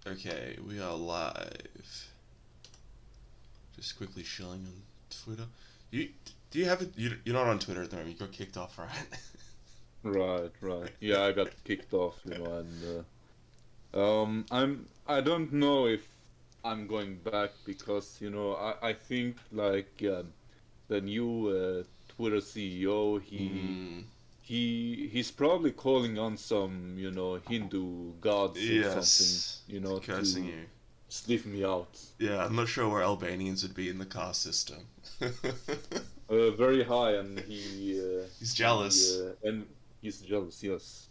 Okay, we are live. Just quickly shilling on Twitter. You do you have it? You're not on Twitter at the moment. You got kicked off, right? Right. Yeah, I got kicked off, and I don't know if I'm going back because, I think like the new Twitter CEO, Mm, he's probably calling on some, Hindu gods or something, yes, cursing to you. sniff me out. Yeah, I'm not sure where Albanians would be in the caste system. Very high, and he He's he jealous. and he's jealous. Yes,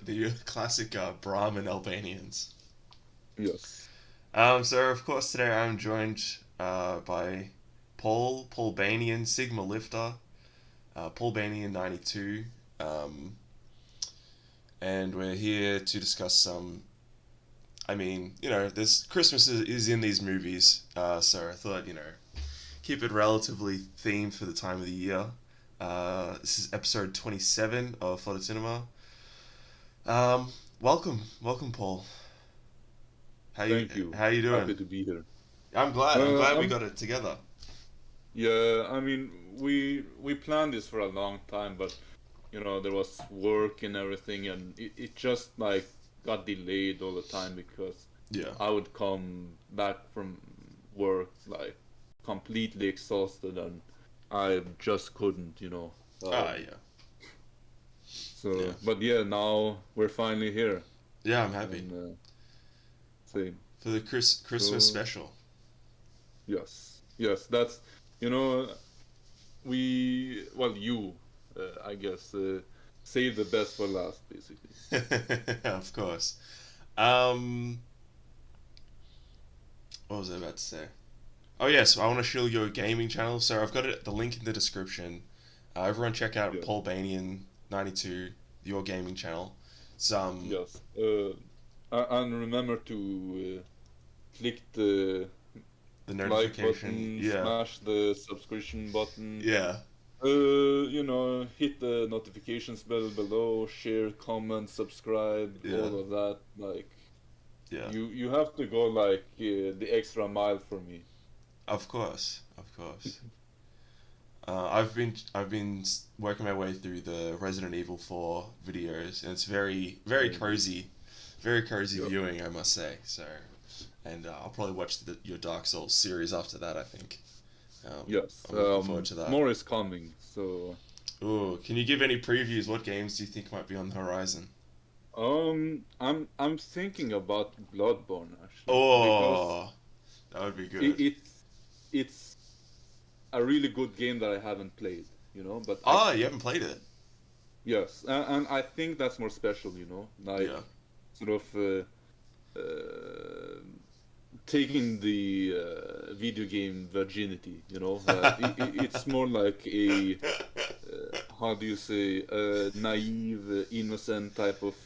The classic Brahmin Albanians. yes, So of course today I'm joined by Paulbanian Sigma Lifter, Paulbanian92, um, and we're here to discuss some. I mean, this Christmas is in these movies, so I thought keep it relatively themed for the time of the year. This is episode 27 of Flooded Cinema. Welcome, Paul. How you thank you. how you doing? Happy to be here. I'm glad. I'm Uh, glad we I'm got it together. yeah. I mean, we planned this for a long time, but there was work and everything, and it just like got delayed all the time because Yeah. I would come back from work like completely exhausted, and I just couldn't. Ah, yeah. Yeah. So, but yeah, now we're finally here, Yeah, I'm happy and same. for the Christmas So special. yes, that's you know you, I guess, save the best for last, basically. Of course. Um, what was I about to say? Oh yes, I want to show your gaming channel. So I've got the link in the description. Everyone check out Yeah, Paulbanian92, your gaming channel. It's yes. And remember to click the the like notification. button, Yeah, smash the subscription button. yeah, Hit the notifications bell below, share, comment, subscribe, yeah, all of that. Like yeah. you have to go like the extra mile for me. Of course, of course. I've been working my way through the Resident Evil 4 videos, and it's Oh, very cozy yeah. viewing, I must say. So, and I'll probably watch your Dark Souls series after that. I think. Yes. I'm looking forward to that. More is coming. So, Ooh, can you give any previews? What games do you think might be on the horizon? I'm thinking about Bloodborne actually because Oh, that would be it, good. it's a really good game that I haven't played. But I Oh, you haven't played it? yes, and I think that's more special. Yeah, Like sort of uh, taking the video game virginity. It's more like a how do you say, naive, innocent type of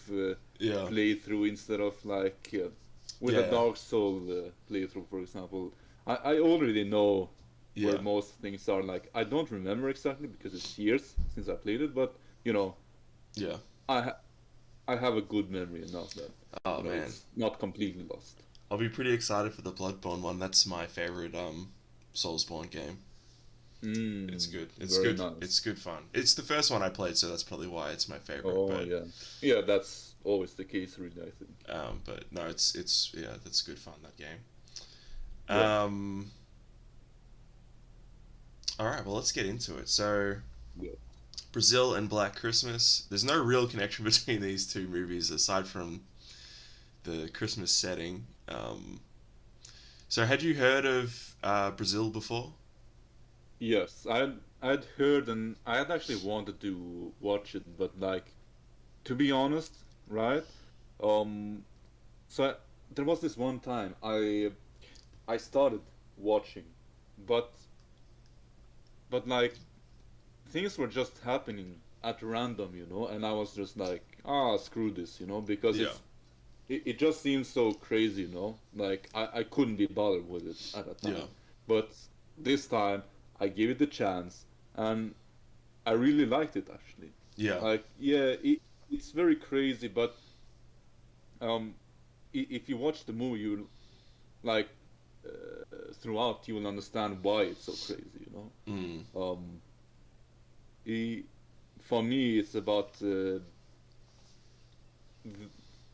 yeah, playthrough instead of like with a yeah, Dark Soul playthrough, for example. I already know where yeah, most things are. Like I don't remember exactly because it's years since I played it, but yeah. I ha- I have a good memory enough that Oh man, it's not completely lost. I'll be pretty excited for the Bloodborne one. That's my favorite Soulsborne game. It's good. It's Very good. It's nice. good fun. It's the first one I played, so that's probably why it's my favorite. Oh yeah, yeah. That's always the case, really. I think. But no, it's yeah, that's good fun, that game. Yeah, Um, all right, well let's get into it. So yeah. Brazil and Black Christmas. There's no real connection between these two movies aside from the Christmas setting. So had you heard of Brazil before? Yes, I'd heard and I had actually wanted to watch it, but like to be honest, right? Um, so there was this one time I started watching, but like things were just happening at random, and I was just like, ah, screw this, because Yeah, it just seems so crazy, Like I couldn't be bothered with it at that yeah, time, but this time I gave it a chance, and I really liked it actually. yeah, Like, yeah, it's very crazy, but um, if you watch the movie, you like throughout you will understand why it's so crazy. You know. Mm. Um, i for me, it's about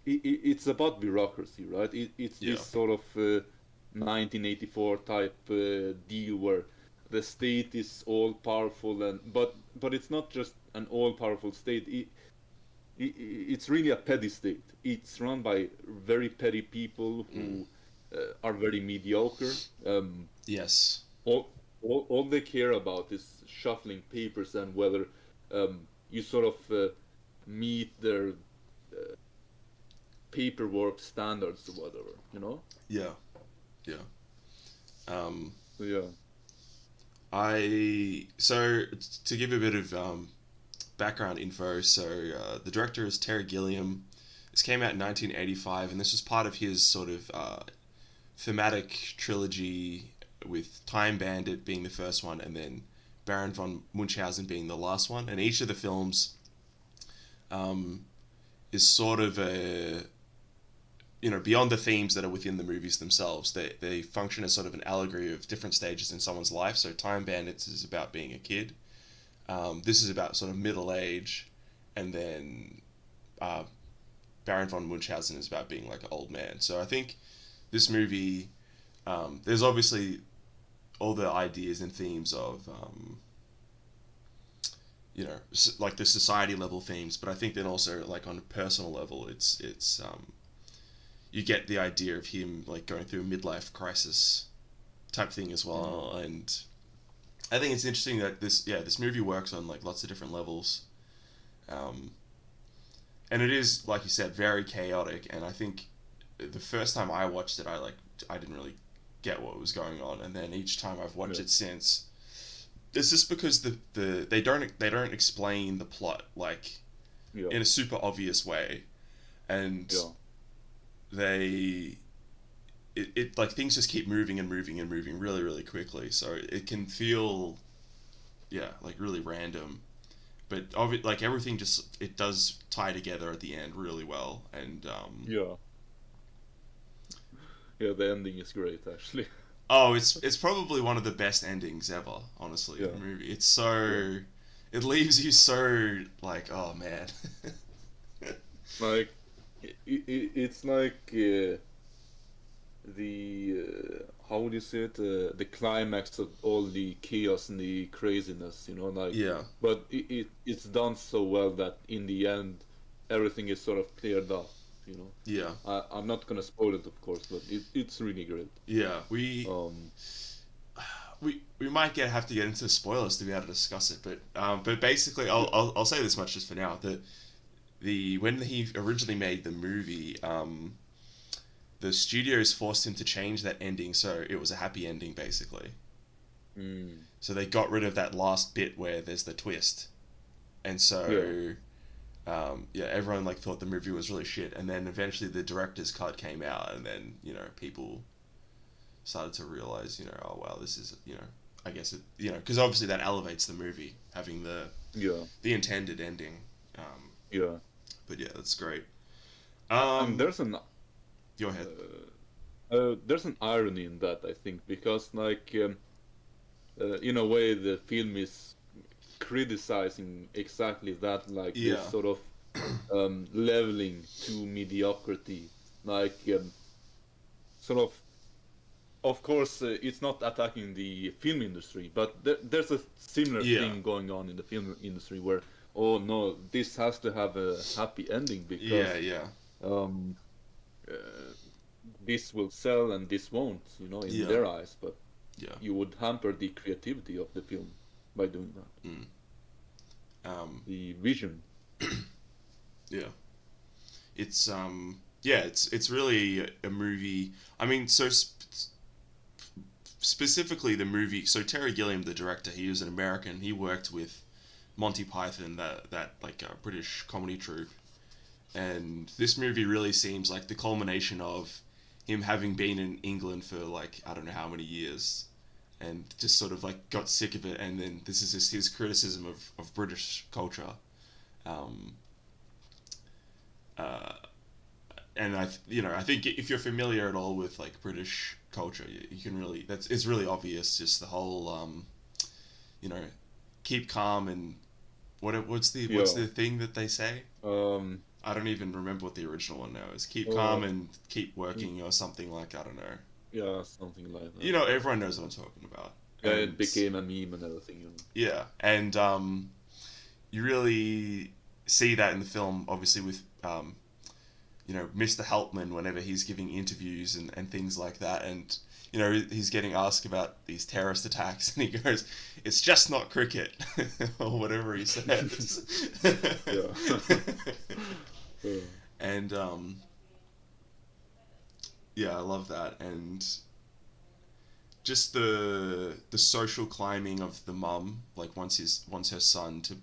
it's about bureaucracy, right? It's Yeah. this sort of 1984 type deal where the state is all powerful, and but it's not just an all powerful state. It's really a petty state. It's run by very petty people Mm. who are very mediocre. Yes. All, all they care about is shuffling papers and whether you sort of meet their paperwork standards or whatever, you know? Yeah. Yeah. Um, So yeah. so to give a bit of background info, so the director is Terry Gilliam. This came out in 1985, and this was part of his sort of thematic trilogy, with Time Bandit being the first one, and then Baron von Munchausen being the last one. And each of the films is sort of beyond the themes that are within the movies themselves. They function as sort of an allegory of different stages in someone's life. So Time Bandits is about being a kid. This is about sort of middle age, and then Baron von Munchausen is about being like an old man. So I think this movie, there's obviously all the ideas and themes of like the society level themes, but I think then also like on a personal level, it's you get the idea of him like going through a midlife crisis type thing as well. And I think it's interesting that this movie works on like lots of different levels, and it is, like you said, very chaotic. And I think the first time I watched it, I didn't really get what was going on, and then each time I've watched it since, it's just because they don't explain the plot like in a super obvious way, and it like things just keep moving and moving and moving really really quickly, so it can feel like really random, but like everything just it does tie together at the end really well. And the ending is great actually. Oh, it's probably one of the best endings ever, honestly. The movie. It's so it leaves you so like, oh man. Like it's like the how would you say it, the climax of all the chaos and the craziness, you know, like but it's done so well that in the end everything is sort of cleared up, you know. I'm not gonna spoil it, of course, but it's really great. We might have to get into spoilers to be able to discuss it, but basically I'll say this much just for now, that when he originally made the movie, the studios forced him to change that ending so it was a happy ending, basically. So they got rid of that last bit where there's the twist, and so everyone like thought the movie was really shit, and then eventually the director's cut came out, and then people started to realize, oh wow, this is, I guess it, because obviously that elevates the movie, having the intended ending. But yeah, that's great. And there's an Go ahead. there's an irony in that, I think, because like in a way the film is criticizing exactly that, like this sort of leveling to mediocrity, like sort of course it's not attacking the film industry, but there's a similar thing going on in the film industry where, oh no, this has to have a happy ending because this will sell and this won't, in their eyes, but you would hamper the creativity of the film by doing that. The vision. It's really a movie. I mean, so specifically the movie. So Terry Gilliam, the director, he was an American. He worked with Monty Python, that like British comedy troupe, and this movie really seems like the culmination of him having been in England for like I don't know how many years, and just sort of like got sick of it, and then this is just his criticism of British culture. I think if you're familiar at all with like British culture, you can really it's really obvious. Just the whole you know, keep calm and what's Yeah. the thing that they say? Um. I don't even remember what the original one now is. Keep calm Uh. and keep working or something like I don't know. Yeah, something like You that. know, everyone knows what I'm talking about. Yeah, it And became a meme and everything. yeah, and you really see that in the film, obviously with Mr. Helpman whenever he's giving interviews and things like that, and he's getting asked about these terrorist attacks, and he goes, "It's just not cricket," or whatever he says. Yeah. Yeah. And yeah, I love that, and just the social climbing of the mum, like wants her son to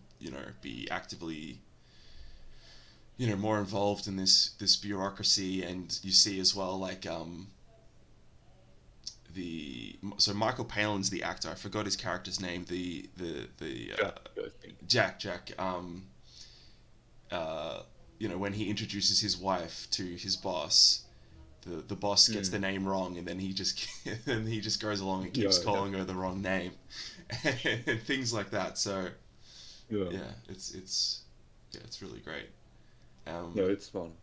be actively more involved in this bureaucracy, and you see as well like the so Michael Palin's the actor. I forgot his character's name. The Jack, I think. Jack. When he introduces his wife to his boss, the boss gets the name wrong, and then he just goes along and keeps Yeah, yeah, calling her the wrong name, and things like that. So yeah. yeah, it's really great. Yeah, Um, it's fun.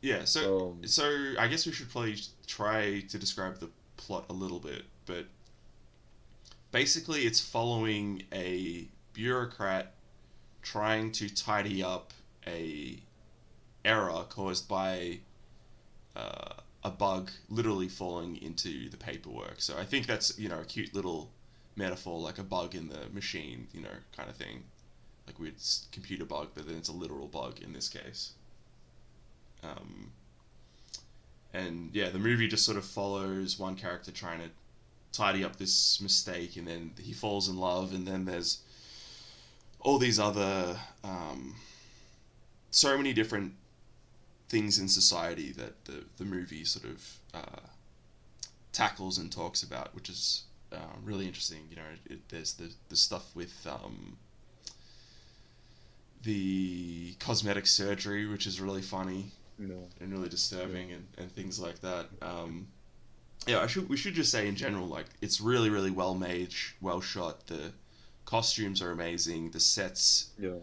yeah, so Um, so I guess we should probably try to describe the plot a little bit, but basically it's following a bureaucrat trying to tidy up a error caused by a bug literally falling into the paperwork. So I think that's a cute little metaphor, like a bug in the machine, kind of thing, like weird computer bug, but then it's a literal bug in this case. Um, and yeah, the movie just sort of follows one character trying to tidy up this mistake, and then he falls in love, and then there's all these other so many different things in society that the movie sort of tackles and talks about, which is really interesting. There's the stuff with the cosmetic surgery, which is really funny no, and really yeah, disturbing, and things like that. Yeah, we should just say in general, like it's really really well made, well shot. The costumes are amazing. The sets yeah,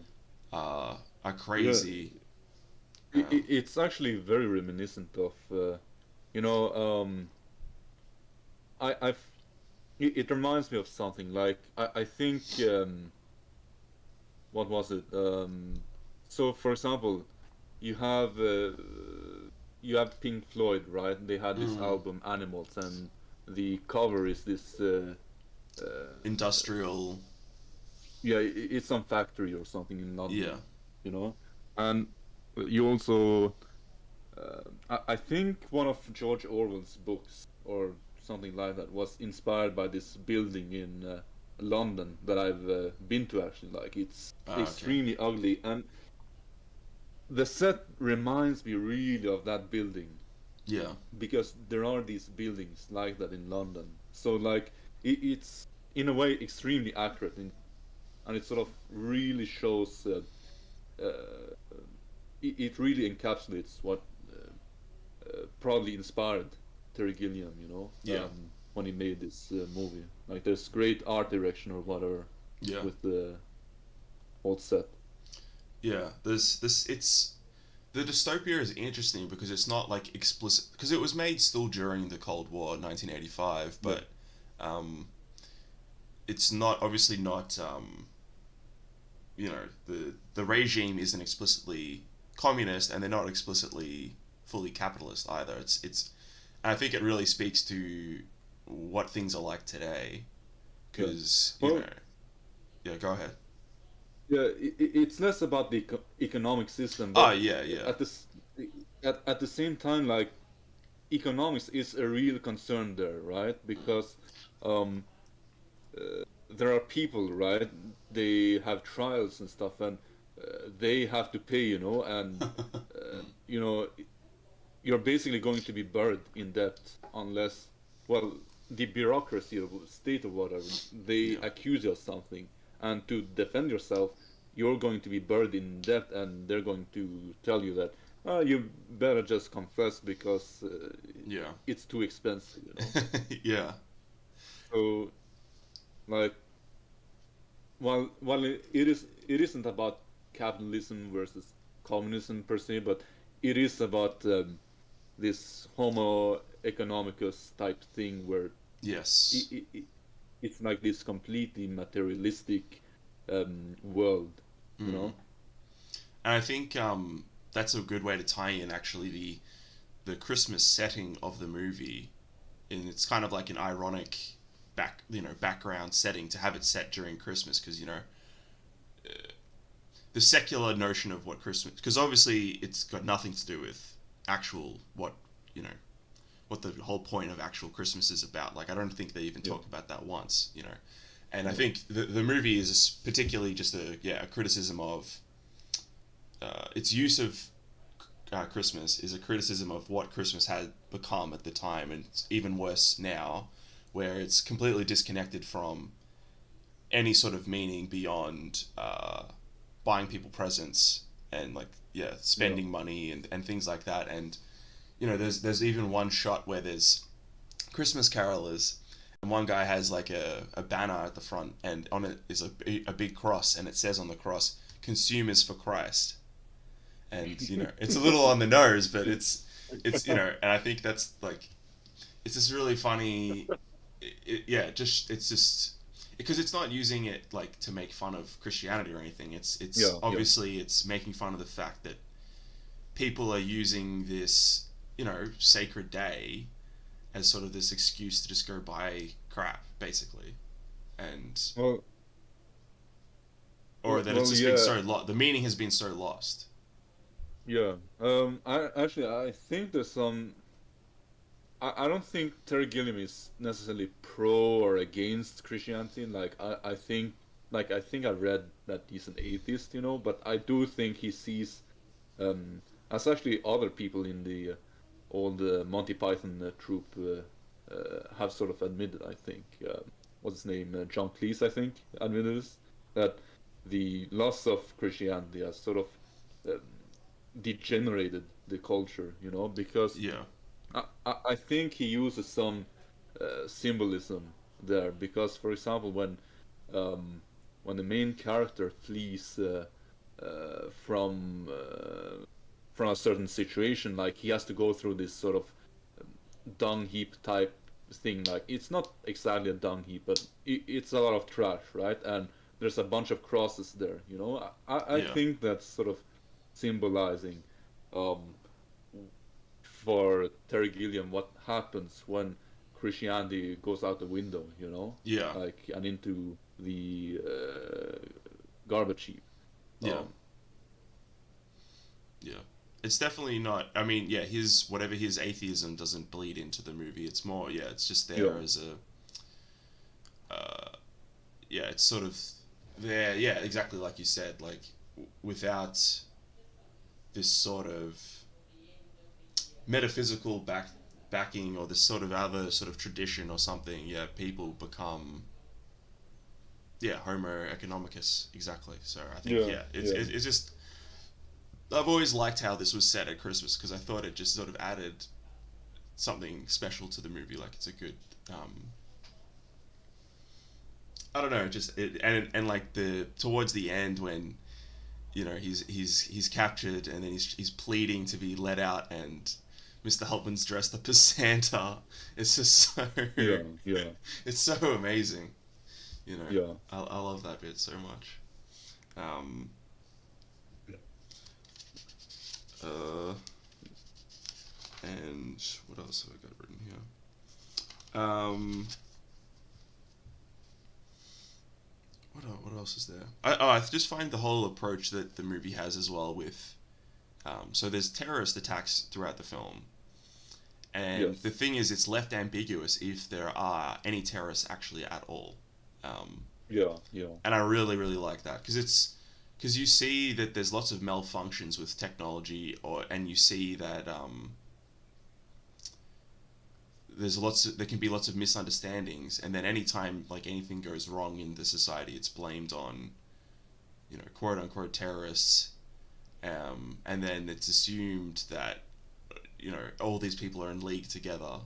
are yeah. crazy. It's actually very reminiscent of, you know, I've. It reminds me of something like I think what was it? So for example, you have uh, you have Pink Floyd, right? They had this Mm, album Animals, and the cover is this. industrial. Yeah, it's some factory or something in Yeah. London, and you also I think one of George Orwell's books or something like that was inspired by this building in London that I've been to actually. Like it's Okay. extremely ugly, and the set reminds me really of that building Yeah. because there are these buildings like that in London. So like it's in a way extremely accurate, and it sort of really shows. It really encapsulates what probably inspired Terry Gilliam, Yeah. when he made this movie. Like, there's great art direction or whatever Yeah. with the old set. Yeah. There's this. It's the dystopia is interesting because it's not like explicit because it was made still during the Cold War, 1985, Yeah, but um, it's not obviously not the regime isn't explicitly communist, and they're not explicitly fully capitalist either. It's and I think it really speaks to what things are like today yeah. because Well, yeah, go ahead. yeah, it's less about the economic system, Oh but yeah, yeah. at this at the same time, like economics is a real concern there, right? Because um, there are people, right? They have trials and stuff, and they have to pay, and you know, you're basically going to be buried in debt unless, well, the bureaucracy of the state or whatever, they Yeah. accuse you of something, and to defend yourself, you're going to be buried in debt, and they're going to tell you that. You better just confess because Yeah. it's too expensive, you know. Yeah. So like, while it isn't about capitalism versus communism per se, but it is about this Homo economicus type thing where Yes. it's like this completely materialistic world, you Mm. know? And I think that's a good way to tie in actually the Christmas setting of the movie, and it's kind of like an ironic background setting to have it set during Christmas because the secular notion of what Christmas, because obviously it's got nothing to do with actual what you know what the whole point of actual Christmas is about. Like I don't think they even Yeah, talk about that once. And I yeah, think the movie is particularly just a criticism of its use of Christmas is a criticism of what Christmas had become at the time, and it's even worse now, where it's completely disconnected from any sort of meaning beyond buying people presents and like yeah, spending money and things like that. And there's even one shot where there's Christmas carolers, and one guy has like a banner at the front, and on it is a big cross, and it says on the cross, "Consumers for Christ." And it's a little on the nose, but it's and I think that's like it's just really funny. Yeah, just it's just because it's not using it like to make fun of Christianity or anything. It's yeah, yeah. obviously it's making fun of the fact that people are using this sacred day as sort of this excuse to just go buy crap, basically, and Well, or that it's well, just been yeah, so the meaning has been so lost. yeah. I think there's some. I don't think Terry Gilliam is necessarily pro or against Christianity. I think I read that he's an atheist, you know, but I do think he sees, as actually other people in the old Monty Python troupe have sort of admitted. I think what's his name, John Cleese, I think, admitted this, that the loss of Christianity has sort of um, degenerated the culture, you know, because Yeah, I think he uses some symbolism there because, for example, um, when the main character flees from a certain situation, like he has to go through this sort of dung heap type thing. Like it's not exactly a dung heap, but it's a lot of trash, right? And there's a bunch of crosses there. You know, I yeah, think that's sort of symbolizing um, for Terry Gilliam what happens when Christianity goes out the window, you know, yeah, like and into the garbage heap. yeah, Um, yeah. It's definitely not. I mean, yeah, his whatever his atheism doesn't bleed into the movie. It's more, yeah, it's just there yeah, as uh, yeah, it's sort of there. Yeah, exactly like you said. Like without this sort of metaphysical backing or this sort of other sort of tradition or something, yeah, people become Homo economicus exactly. So I think yeah, yeah, it's just I've always liked how this was set at Christmas because I thought it just sort of added something special to the movie. Like it's a good I don't know, just and like the towards the end when he's captured and then he's pleading to be let out and Mr. Helpman's dressed up as Santa. It's just so yeah, yeah, it's so amazing. You know, yeah. I love that bit so much. Um, uh, and what else have I got written here? What else is there? I just find the whole approach that the movie has as well with so there's terrorist attacks throughout the film, and the Yes. thing is, it's left ambiguous if there are any terrorists actually at all. Um, Yeah, yeah, and I really, really like that because you see that there's lots of malfunctions with technology, and you see that there can be lots of misunderstandings, and then anytime like anything goes wrong in the society, it's blamed on quote unquote terrorists, and then it's assumed that all these people are in league together,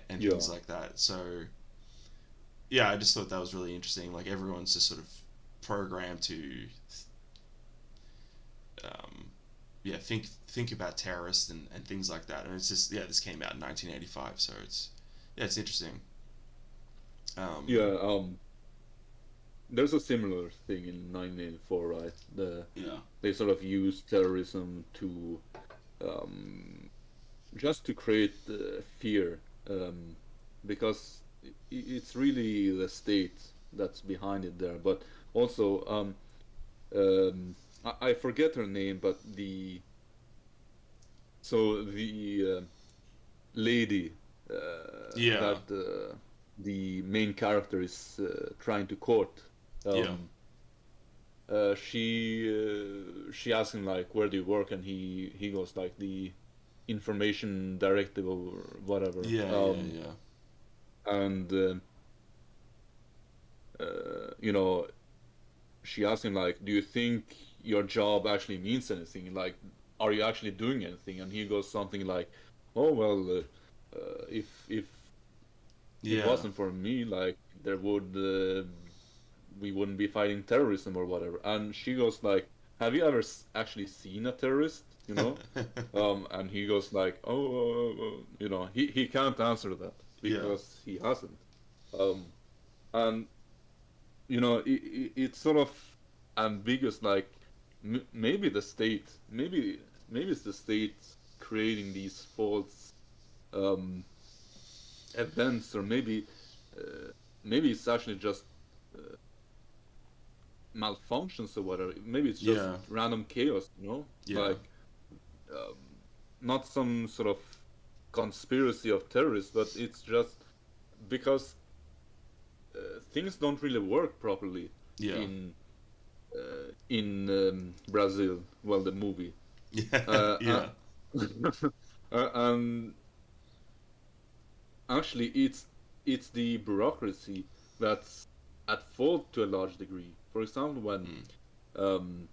and Yeah. things like that. So yeah, I just thought that was really interesting. Like everyone's just sort of programmed to um, yeah, think about terrorists and things like that. And it's just, yeah, this came out in 1985, so it's interesting. Yeah. There's a similar thing in 1984, right? Yeah, They sort of use terrorism to um, just to create fear, because it's really the state that's behind it there. But also, I forget her name, but the lady yeah, that the main character is trying to court. yeah, Um, she asks him like, "Where do you work?" And he goes like the information directive or whatever. yeah, yeah, yeah, And you know, she asks him like, "Do you think your job actually means anything? Like, are you actually doing anything?" And he goes something like, "Oh well, if it yeah. wasn't for me, like there would we wouldn't be fighting terrorism or whatever." And she goes like, "Have you ever actually seen a terrorist?" You know, and he goes like, "Oh, you know, he can't answer that Yeah, because he hasn't." Um, and you know, it's sort of ambiguous. Like maybe the state, maybe it's the state creating these false um, events, or uh, maybe it's actually just uh, malfunctions or whatever. Maybe it's just yeah, random chaos, you know, yeah, like um, not some sort of conspiracy of terrorists, but it's just because things don't really work properly yeah, in Brazil. Well, the movie, yeah, uh, uh, yeah, and actually, it's the bureaucracy that's at fault to a large degree. For example, mm, um,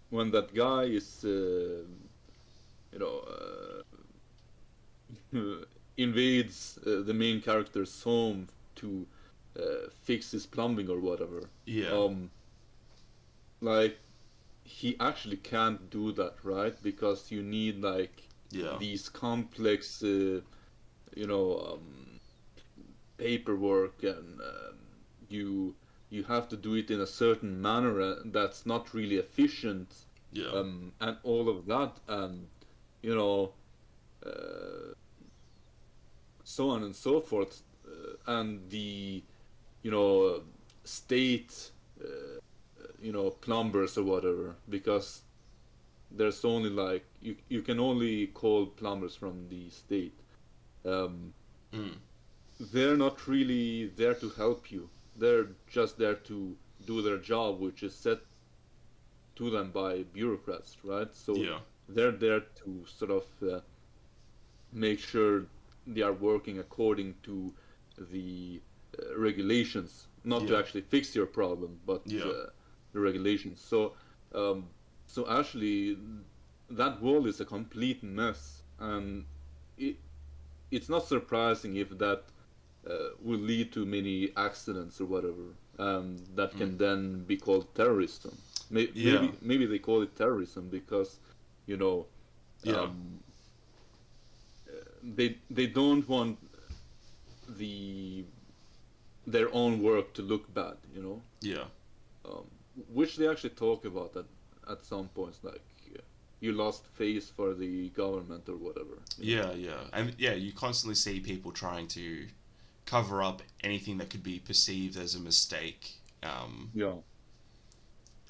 when that guy is you know invades the main character's home to fix his plumbing or whatever. yeah, Um, like he actually can't do that, right? Because you need like yeah, these complex, you know, paperwork, and you you have to do it in a certain manner that's not really efficient, yeah, and all of that, and you know. Uh, so on and so forth, and the you know state plumbers or whatever, because there's only like you can only call plumbers from the state. um, mm, they're not really there to help you. They're just there to do their job, which is set to them by bureaucrats, right? So yeah, they're there to sort of make sure they are working according to the regulations, not to yeah, actually fix your problem, but yeah, the regulations. Um, so actually, that world is a complete mess, and it, it's not surprising if that will lead to many accidents or whatever, that mm, can then be called terrorism. yeah, Maybe they call it terrorism because, you know, yeah, um, they don't want the their own work to look bad, you know, yeah. um, which they actually talk about at some points, like you lost face for the government or whatever, you know. Yeah, yeah, and yeah, you constantly see people trying to cover up anything that could be perceived as a mistake, Yeah,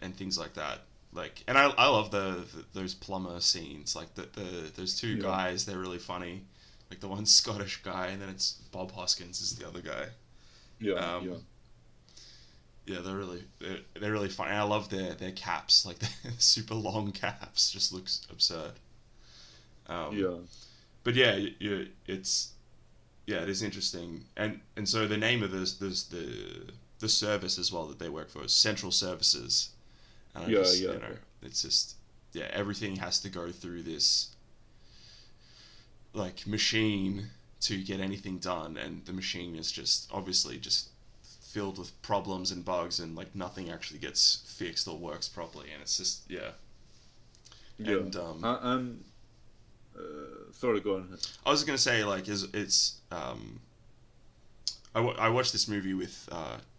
and things like that. Like, and I love those plumber scenes. Like the those two yeah, guys, they're really funny. Like the one Scottish guy, and then it's Bob Hoskins is the other guy. yeah, yeah, Um, yeah, they're really funny. And I love their caps, like the super long caps, just looks absurd. Um, yeah, but yeah, it's yeah, it is interesting, and so the name of the service as well that they work for is Central Services, and I yeah, just yeah. it's just, yeah, everything has to go through this like machine to get anything done, and the machine is just obviously just filled with problems and bugs, and like nothing actually gets fixed or works properly, and it's just, yeah. Yeah. And And sorry, go on. I was gonna say, like, I watched this movie with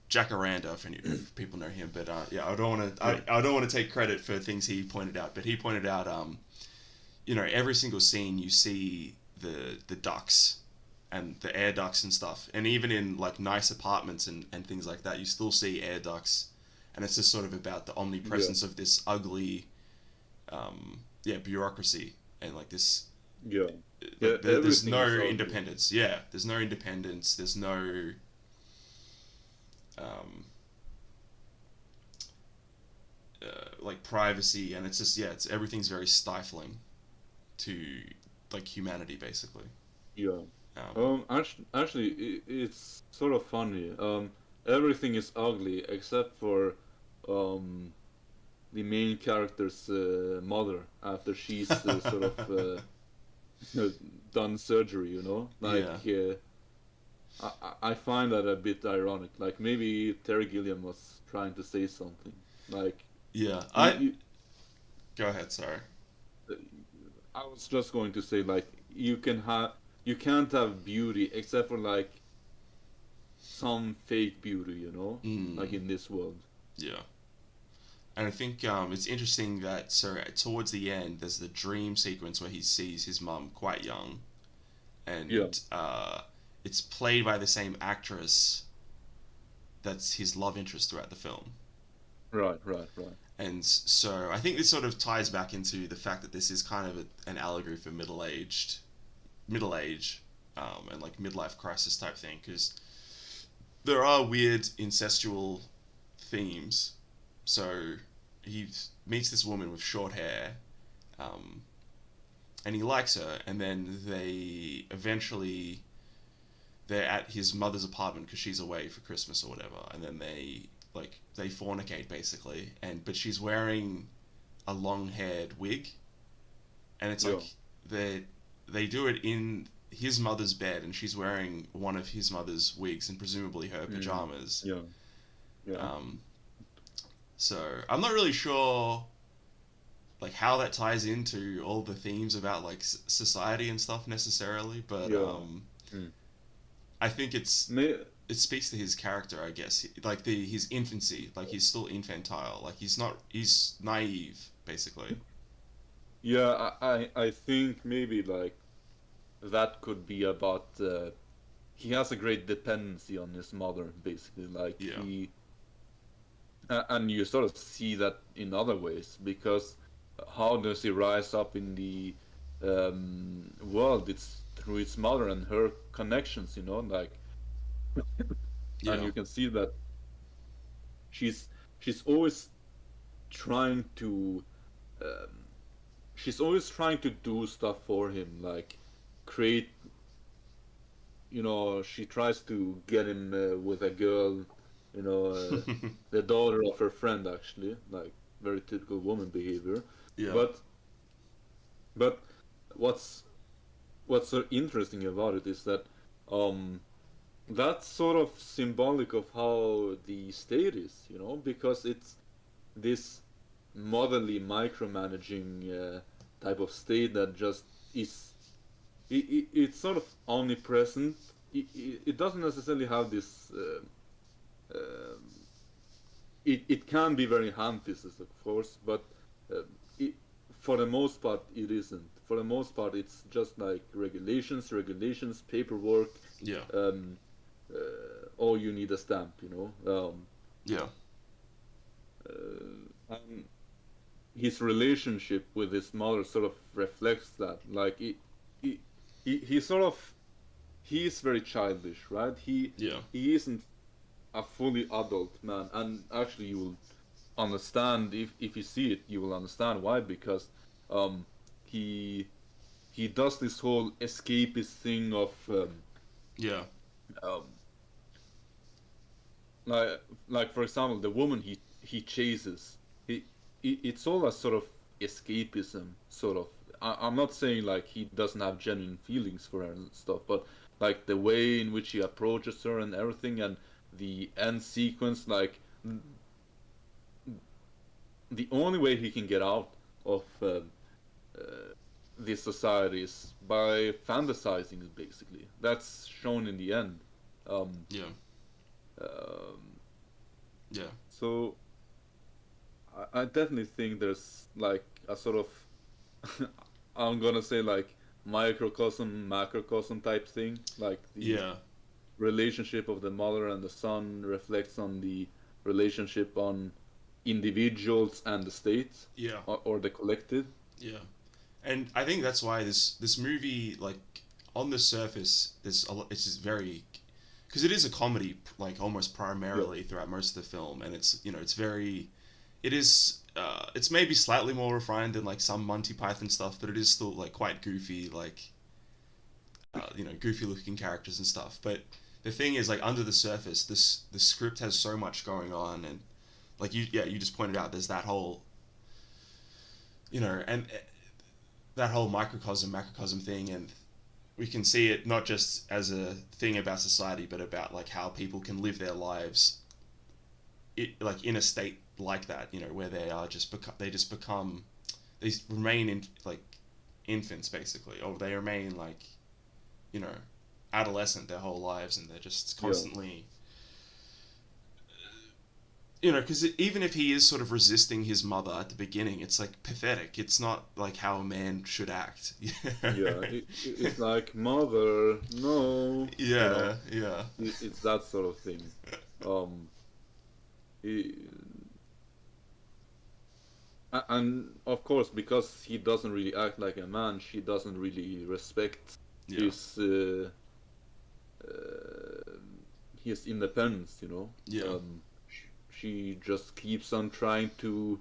Jack Aranda, if people know him, but yeah, I don't want to take credit for things he pointed out, but he pointed out, every single scene you see the ducts and the air ducts and stuff, and even in like nice apartments and things like that, you still see air ducts, and it's just sort of about the omnipresence of this ugly, bureaucracy, and like this. Yeah. Yeah, Like, there's everything no is ugly. independence. Yeah, there's no independence. There's no um, like privacy, and it's just, yeah, it's everything's very stifling to like humanity, basically. Yeah. Um, Actually, it's sort of funny. Everything is ugly except for um the main character's mother after she's sort of done surgery. Like yeah, I find that a bit ironic. Like maybe Terry Gilliam was trying to say something. Like yeah. you, I you Go ahead. Sorry. I was just going to say like you can't have beauty except for like some fake beauty, like Mm, in this world. yeah. And I think it's interesting that, so towards the end, there's the dream sequence where he sees his mum quite young, Yeah. and it's played by the same actress that's his love interest throughout the film. Right, right, right. And so I think this sort of ties back into the fact that this is kind of an allegory for middle age, and like midlife crisis type thing, because there are weird incestual themes. So he meets this woman with short hair, um, and he likes her, and then they're at his mother's apartment because she's away for Christmas or whatever, and then they fornicate basically, but she's wearing a long haired wig, and it's Yeah. like they do it in his mother's bed, and she's wearing one of his mother's wigs and presumably her Mm. pajamas. Yeah. Yeah. Um, so I'm not really sure like how that ties into all the themes about like society and stuff necessarily, but Yeah. Mm. I think May it speaks to his character, I guess. Like his infancy, like he's still infantile, like he's naive basically. Yeah, I think maybe like that could be about he has a great dependency on his mother basically like Yeah, and you sort of see that in other ways because how does he rise up in the world? It's through his mother and her connections, like, and yeah, you can see that she's she's always trying to um, she's always trying to do stuff for him, like create. She tries to get him with a girl, the daughter of her friend, actually, like very typical woman behavior. yeah, But but what's what's so interesting about it is that um that's sort of symbolic of how the state is, because it's this motherly micromanaging type of state that just is it's sort of omnipresent. It doesn't necessarily have this um it can be very ham-fisted, of course, but uh, it, for the most part it isn't. For the most part it's just like regulations, paperwork. yeah, um, oh, you need a stamp, yeah, and his relationship with his mother sort of reflects that. Like he, he sort of he's very childish, right? yeah, He isn't a fully adult man, and actually you will understand if you see it, you will understand why, because um he he does this whole escapist thing of yeah, um like for example the woman he chases, he it's all a sort of escapism, sort of. I'm not saying like he doesn't have genuine feelings for her and stuff, but like the way in which he approaches her and everything, and the end sequence, like the only way he can get out of this society is by fantasizing, basically. That's shown in the end. Um, Yeah. um, Yeah. so I definitely think there's like a sort of I'm gonna say like microcosm, macrocosm type thing. Like the Yeah. relationship of the mother and the son reflects on the relationship on individuals and the state, Yeah. or the collective. Yeah. And I think that's why this movie, like, on the surface, there's a lot. It's just very, because it is a comedy, like almost Yeah, primarily throughout most of the film, and it's, it's very, it is, it's maybe slightly more refined than like some Monty Python stuff, but it is still like quite goofy, like, goofy looking characters and stuff. But the thing is, like, under the surface, the script has so much going on, and like you just pointed out, there's that whole, and that whole microcosm macrocosm thing, and we can see it not just as a thing about society, but about like how people can live their lives, like in a state like that, where they are they just become, they remain in like infants basically, or they remain like, you know adolescent their whole lives, and they're just yeah, constantly, because even if he is sort of resisting his mother at the beginning, it's like pathetic. It's not like how a man should act. yeah. It's like mother, no, Yeah, yeah, it's that sort of thing. Um, it, and of course, because he doesn't really act like a man, she doesn't really respect yeah, his uh, his independence. yeah, She just keeps on trying to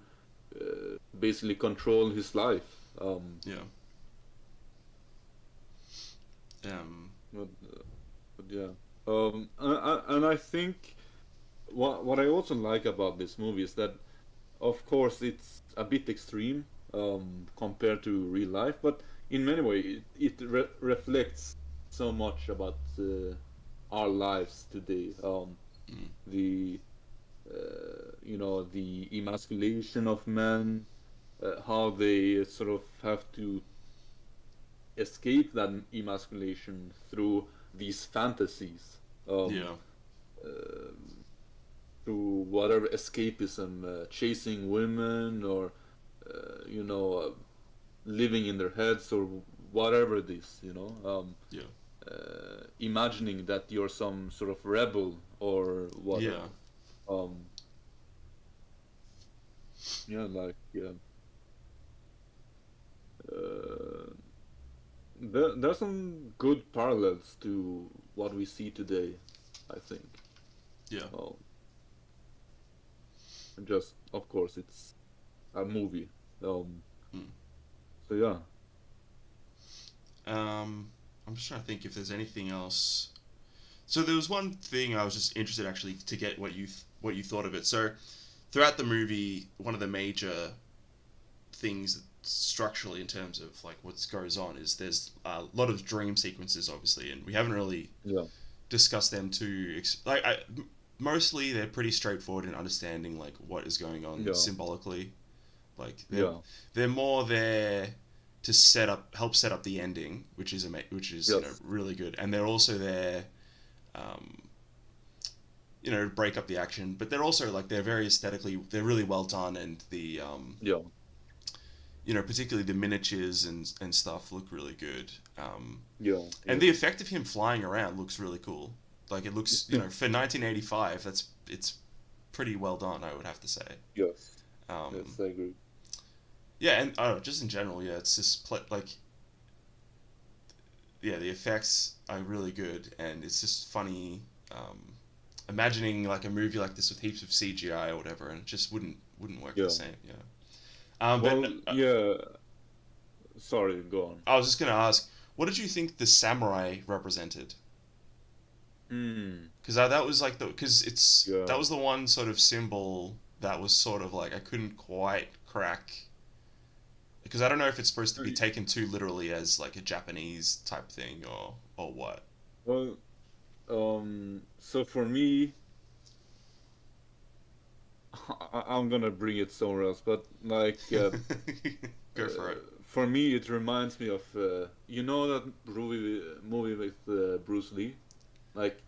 basically control his life. yeah. Um, But, but yeah, and I think what I also like about this movie is that, of course, it's a bit extreme compared to real life, but in many ways it reflects so much about our lives today. mm, The the emasculation of men, how they sort of have to escape that emasculation through these fantasies, um, yeah, uh, through whatever escapism, chasing women, or living in their heads, or whatever it is, yeah, imagining that you're some sort of rebel or yeah, whatever. Um, yeah, like yeah. Uh, there's some good parallels to what we see today, I think. yeah. Um, just of course it's a movie. Um, Mm. so yeah. I'm just trying to think if there's anything else. So there was one thing I was just interested actually to get what you thought of it. So throughout the movie, one of the major things structurally in terms of like what goes on is there's a lot of dream sequences, obviously, and we haven't really Yeah, discussed them too. Mostly they're pretty straightforward in understanding like what is going on yeah, symbolically. Like yeah, they're more there to help set up the ending, which is yes, really good, and they're also there, um, to break up the action. But they're also like they're really well done, and the yeah, particularly the miniatures and stuff look really good. yeah, And yeah, the effect of him flying around looks really cool. Like it looks, yeah, for 1985, it's pretty well done, I would have to say. yes, Um, yes, I agree. yeah, and just in general, yeah, it's just like, yeah, the effects are really good, and it's just funny. Imagining like a movie like this with heaps of CGI or whatever, and it just wouldn't work the Yeah. same. Yeah. But Well, yeah. Sorry, go on. I was just gonna ask, what did you think the samurai represented? Hmm. Because that was like because Yeah. that was the one sort of symbol that was sort of like I couldn't quite crack, because I don't know if it's supposed to be taken too literally as like a Japanese type thing or what. Well, so for me, I'm gonna bring it somewhere else, but like, Go for it. for me, it reminds me of you know that movie with Bruce Lee, like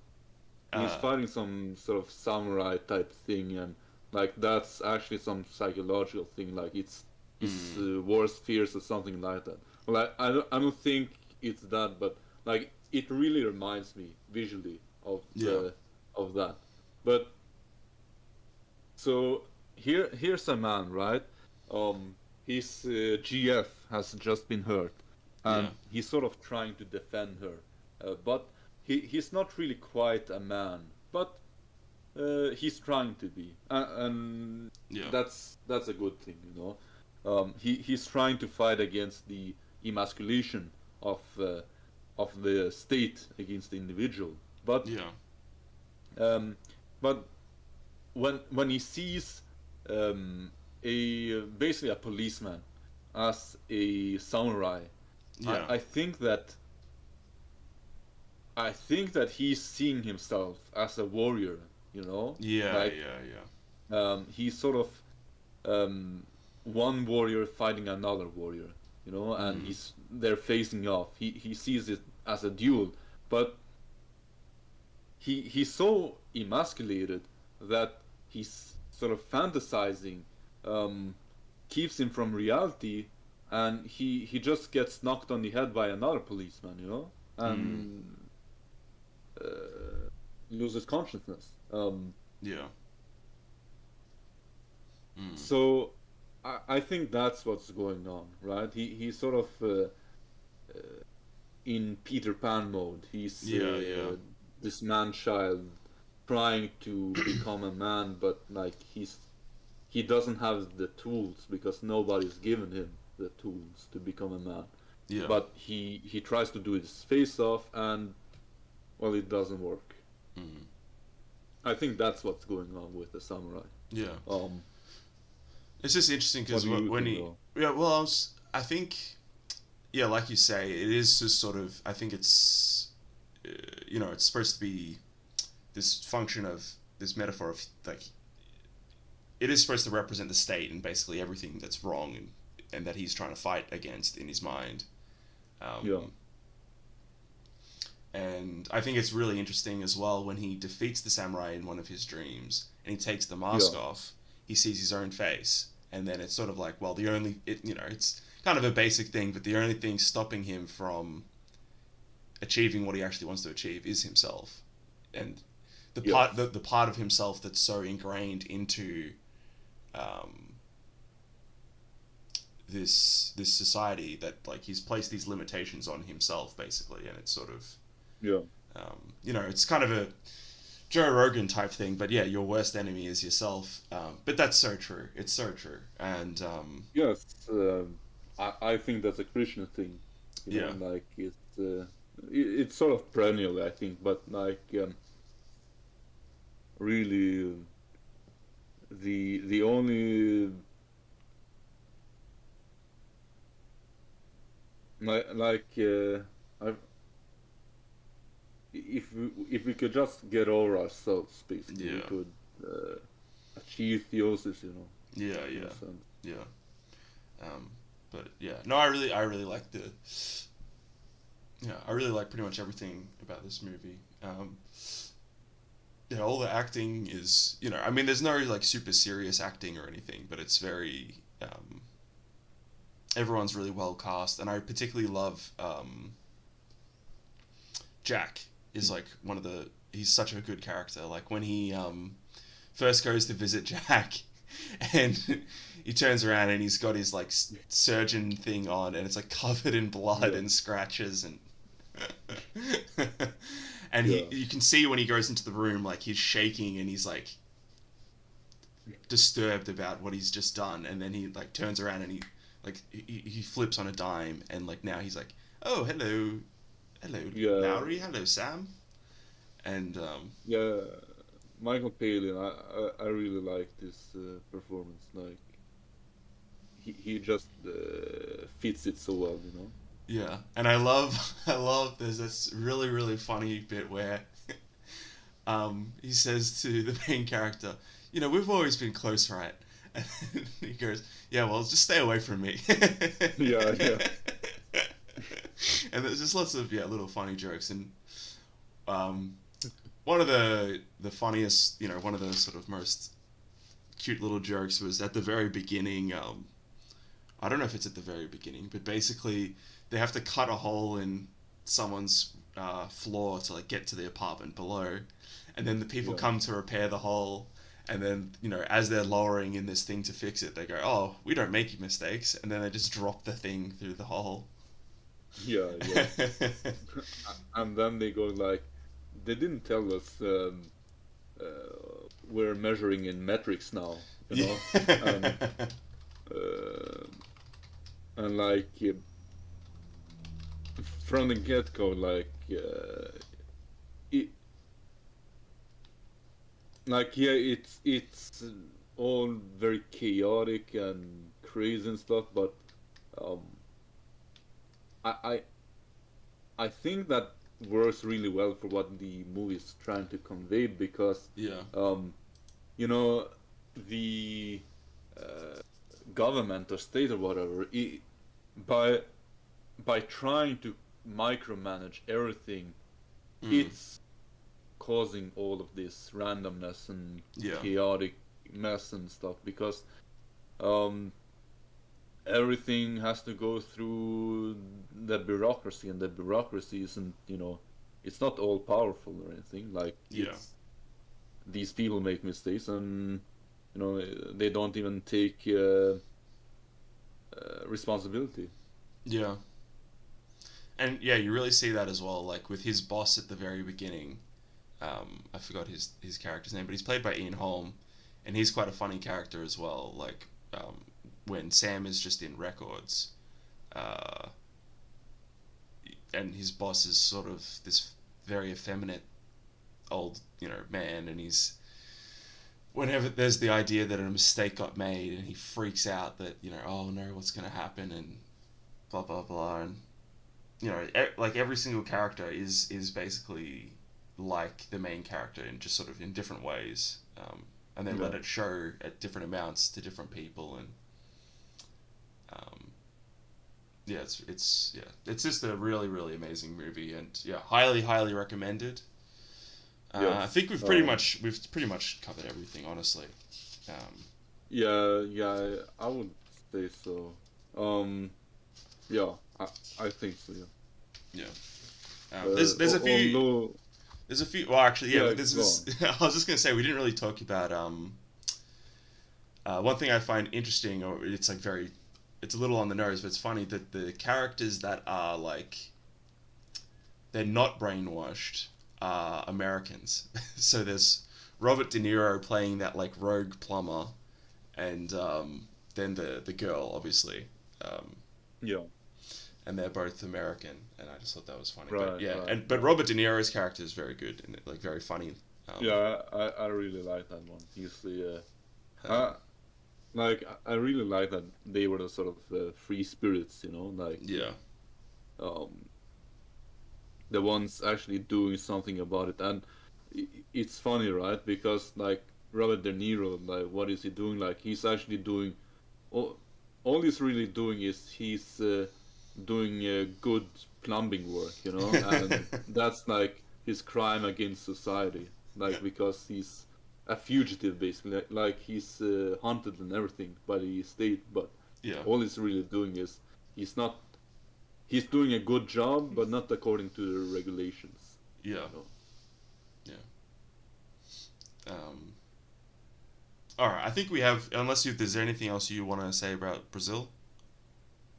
he's Uh, fighting some sort of samurai type thing, and like that's actually some psychological thing, like it's his mm, worst fears or something like that. Well, I don't think it's that, but like it really reminds me visually yeah. of that. But so here's a man, right? His GF has just been hurt, Yeah. and he's sort of trying to defend her, but he's not really quite a man, but he's trying to be, and Yeah. that's a good thing, you know. He's trying to fight against the emasculation of the state against the individual, Yeah. um, but when he sees a basically a policeman as a samurai, Yeah. I think that he's seeing himself as a warrior, you know, Yeah. like Yeah. Yeah. he's sort of one warrior fighting another warrior, you know, and Mm, they're facing off. He sees it as a duel, but he's so emasculated that he's sort of fantasizing um, keeps him from reality, and he just gets knocked on the head by another policeman, you know, mm, and loses consciousness. yeah. Mm, So I think that's what's going on, right? He's sort of in Peter Pan mode. He's yeah. Yeah. this man child trying to become a man, but like he doesn't have the tools because nobody's given him the tools to become a man. Yeah. But he tries to do his face off, and well, it doesn't work. Mm, I think that's what's going on with the samurai. yeah. Um, It's just interesting what because do you when think, he, though? yeah, well, I think, yeah, like you say, it is just sort of, I think it's, it's supposed to be this function of this metaphor of like, it is supposed to represent the state and basically everything that's wrong and that he's trying to fight against in his mind. Yeah, Um, and I think it's really interesting as well when he defeats the samurai in one of his dreams and he takes the yeah, mask off, he sees his own face. And then it's sort of like, well, it's kind of a basic thing, but the only thing stopping him from achieving what he actually wants to achieve is himself. And yes, the part of himself that's so ingrained into um, this society that like he's placed these limitations on himself basically, and it's sort of yeah. it's kind of a Joe Rogan type thing, but yeah, your worst enemy is yourself. But that's so true. It's so true. And Yes, I think that's a Christian thing, you know, yeah, like it's sort of perennial, I think, but like really the only I if we could just get over ourselves, basically, we yeah, could uh, achieve theosis, you know, yeah, in a yeah, sense. yeah. Um, but yeah, no, I really like I really like pretty much everything about this movie. Yeah, all the acting is, I mean, there's no like super serious acting or anything, but it's very, everyone's really well cast, and I particularly love Jack is like one of the he's such a good character. Like when he first goes to visit Jack, and he turns around and he's got his like surgeon thing on, and it's like covered in blood Yeah, and scratches and. And yeah, you can see when he goes into the room like he's shaking and he's like disturbed about what he's just done, and then he like turns around and he flips on a dime, and like now he's like, oh, hello yeah, Lowry, hello Sam, and yeah. Michael Palin, I really like this performance. Like, he just fits it so well, you know. Yeah, and I love I love there's this really really funny bit where he says to the main character, we've always been close, right? And he goes, yeah, well, just stay away from me. Yeah, yeah, And there's just lots of little funny jokes, and um, one of the funniest, one of the sort of most cute little jokes was at the very beginning. I don't know if it's at the very beginning, but basically they have to cut a hole in someone's floor to like get to the apartment below, and then the people yeah, come to repair the hole, and then as they're lowering in this thing to fix it, they go, "Oh, we don't make mistakes," and then they just drop the thing through the hole. yeah, yeah. And then they go like, they didn't tell us we're measuring in metrics now, you Yeah. know, and uh, and like from the get go, like it, like yeah, it's all very chaotic and crazy and stuff, but um, I I I think that works really well for what the movie is trying to convey because Yeah. um, you know, the uh, government or state or whatever, by trying to micromanage everything, Mm. it's causing all of this randomness and Yeah. chaotic mess and stuff because um, everything has to go through the bureaucracy, and the bureaucracy isn't, it's not all powerful or anything. Like Yeah. it's these people make mistakes, and they don't even take responsibility. Yeah. And yeah, you really see that as well, like with his boss at the very beginning. I forgot his character's name, but he's played by Ian Holm, and he's quite a funny character as well. Like when Sam is just in records, uh, and his boss is sort of this very effeminate old man, and he's whenever there's the idea that a mistake got made, and he freaks out that oh no, what's going to happen, and blah blah blah, and like every single character is basically like the main character in just sort of in different ways, and then let Yeah, it show at different amounts to different people, and um, yeah, it's just a really really amazing movie, and yeah, highly highly recommended. I yes. think we've pretty much covered everything, honestly. Um, Yeah, yeah, I would say so. Um, yeah, I think so. Yeah. yeah, there's a few. Although, There's a few. Well, actually, yeah. yeah, There's go this. on. I was just gonna say we didn't really talk about one thing I find interesting, or it's like very, it's a little on the nose, but it's funny that the characters that are like they're not brainwashed are Americans. So there's Robert De Niro playing that like rogue plumber, and then the girl obviously, um, Yeah, and they're both American, and I just thought that was funny. But right, yeah, right, but yeah. Robert De Niro's character is very good and like very funny. Um, Yeah, I really like that one. He's the um, like I really like that they were the sort of free spirits, like yeah, um the ones actually doing something about it. And it's funny, right? Because like Robert De Niro, like what is he doing? Like he's actually doing all, all he's really doing is he's doing good plumbing work, and that's like his crime against society, like because he's a fugitive basically, like he's hunted and everything by the state, but yeah, all he's really doing is he's not he's doing a good job, but not according to the regulations, yeah, you know. yeah. Um, all right, I think we have. Unless there's anything else you want to say about Brazil?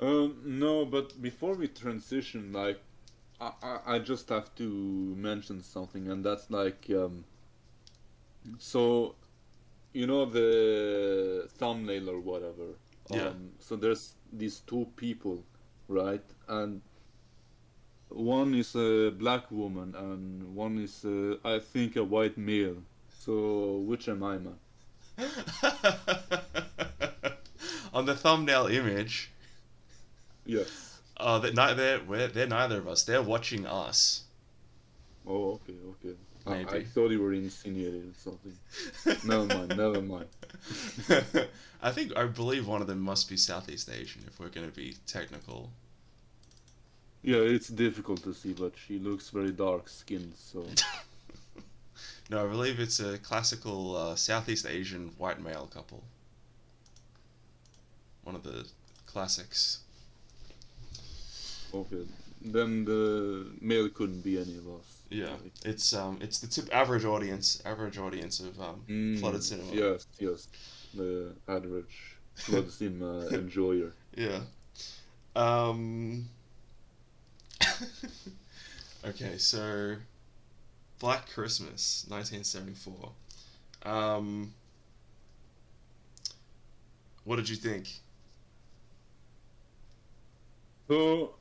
No, but before we transition, like I just have to mention something, and that's like so the thumbnail or whatever. Yeah. So there's these two people, right? And one is a black woman, and one is I think a white male. So which am I, man? on the thumbnail image, Yes. they're neither of us. They're watching us. Oh, okay, okay. I Maybe. thought you were insinuating something. Never mind, never mind. I believe one of them must be Southeast Asian if we're going to be technical. Yeah, it's difficult to see, but she looks very dark skinned, so. No, I believe it's a classical Southeast Asian white male couple. One of the classics. Okay. Then the male couldn't be any of us. Yeah, Like, it's the average audience of flooded cinema. yes, yes. The average flood cinema enjoyer. Yeah. Um. Okay, so Black Christmas, 1974. What did you think? So,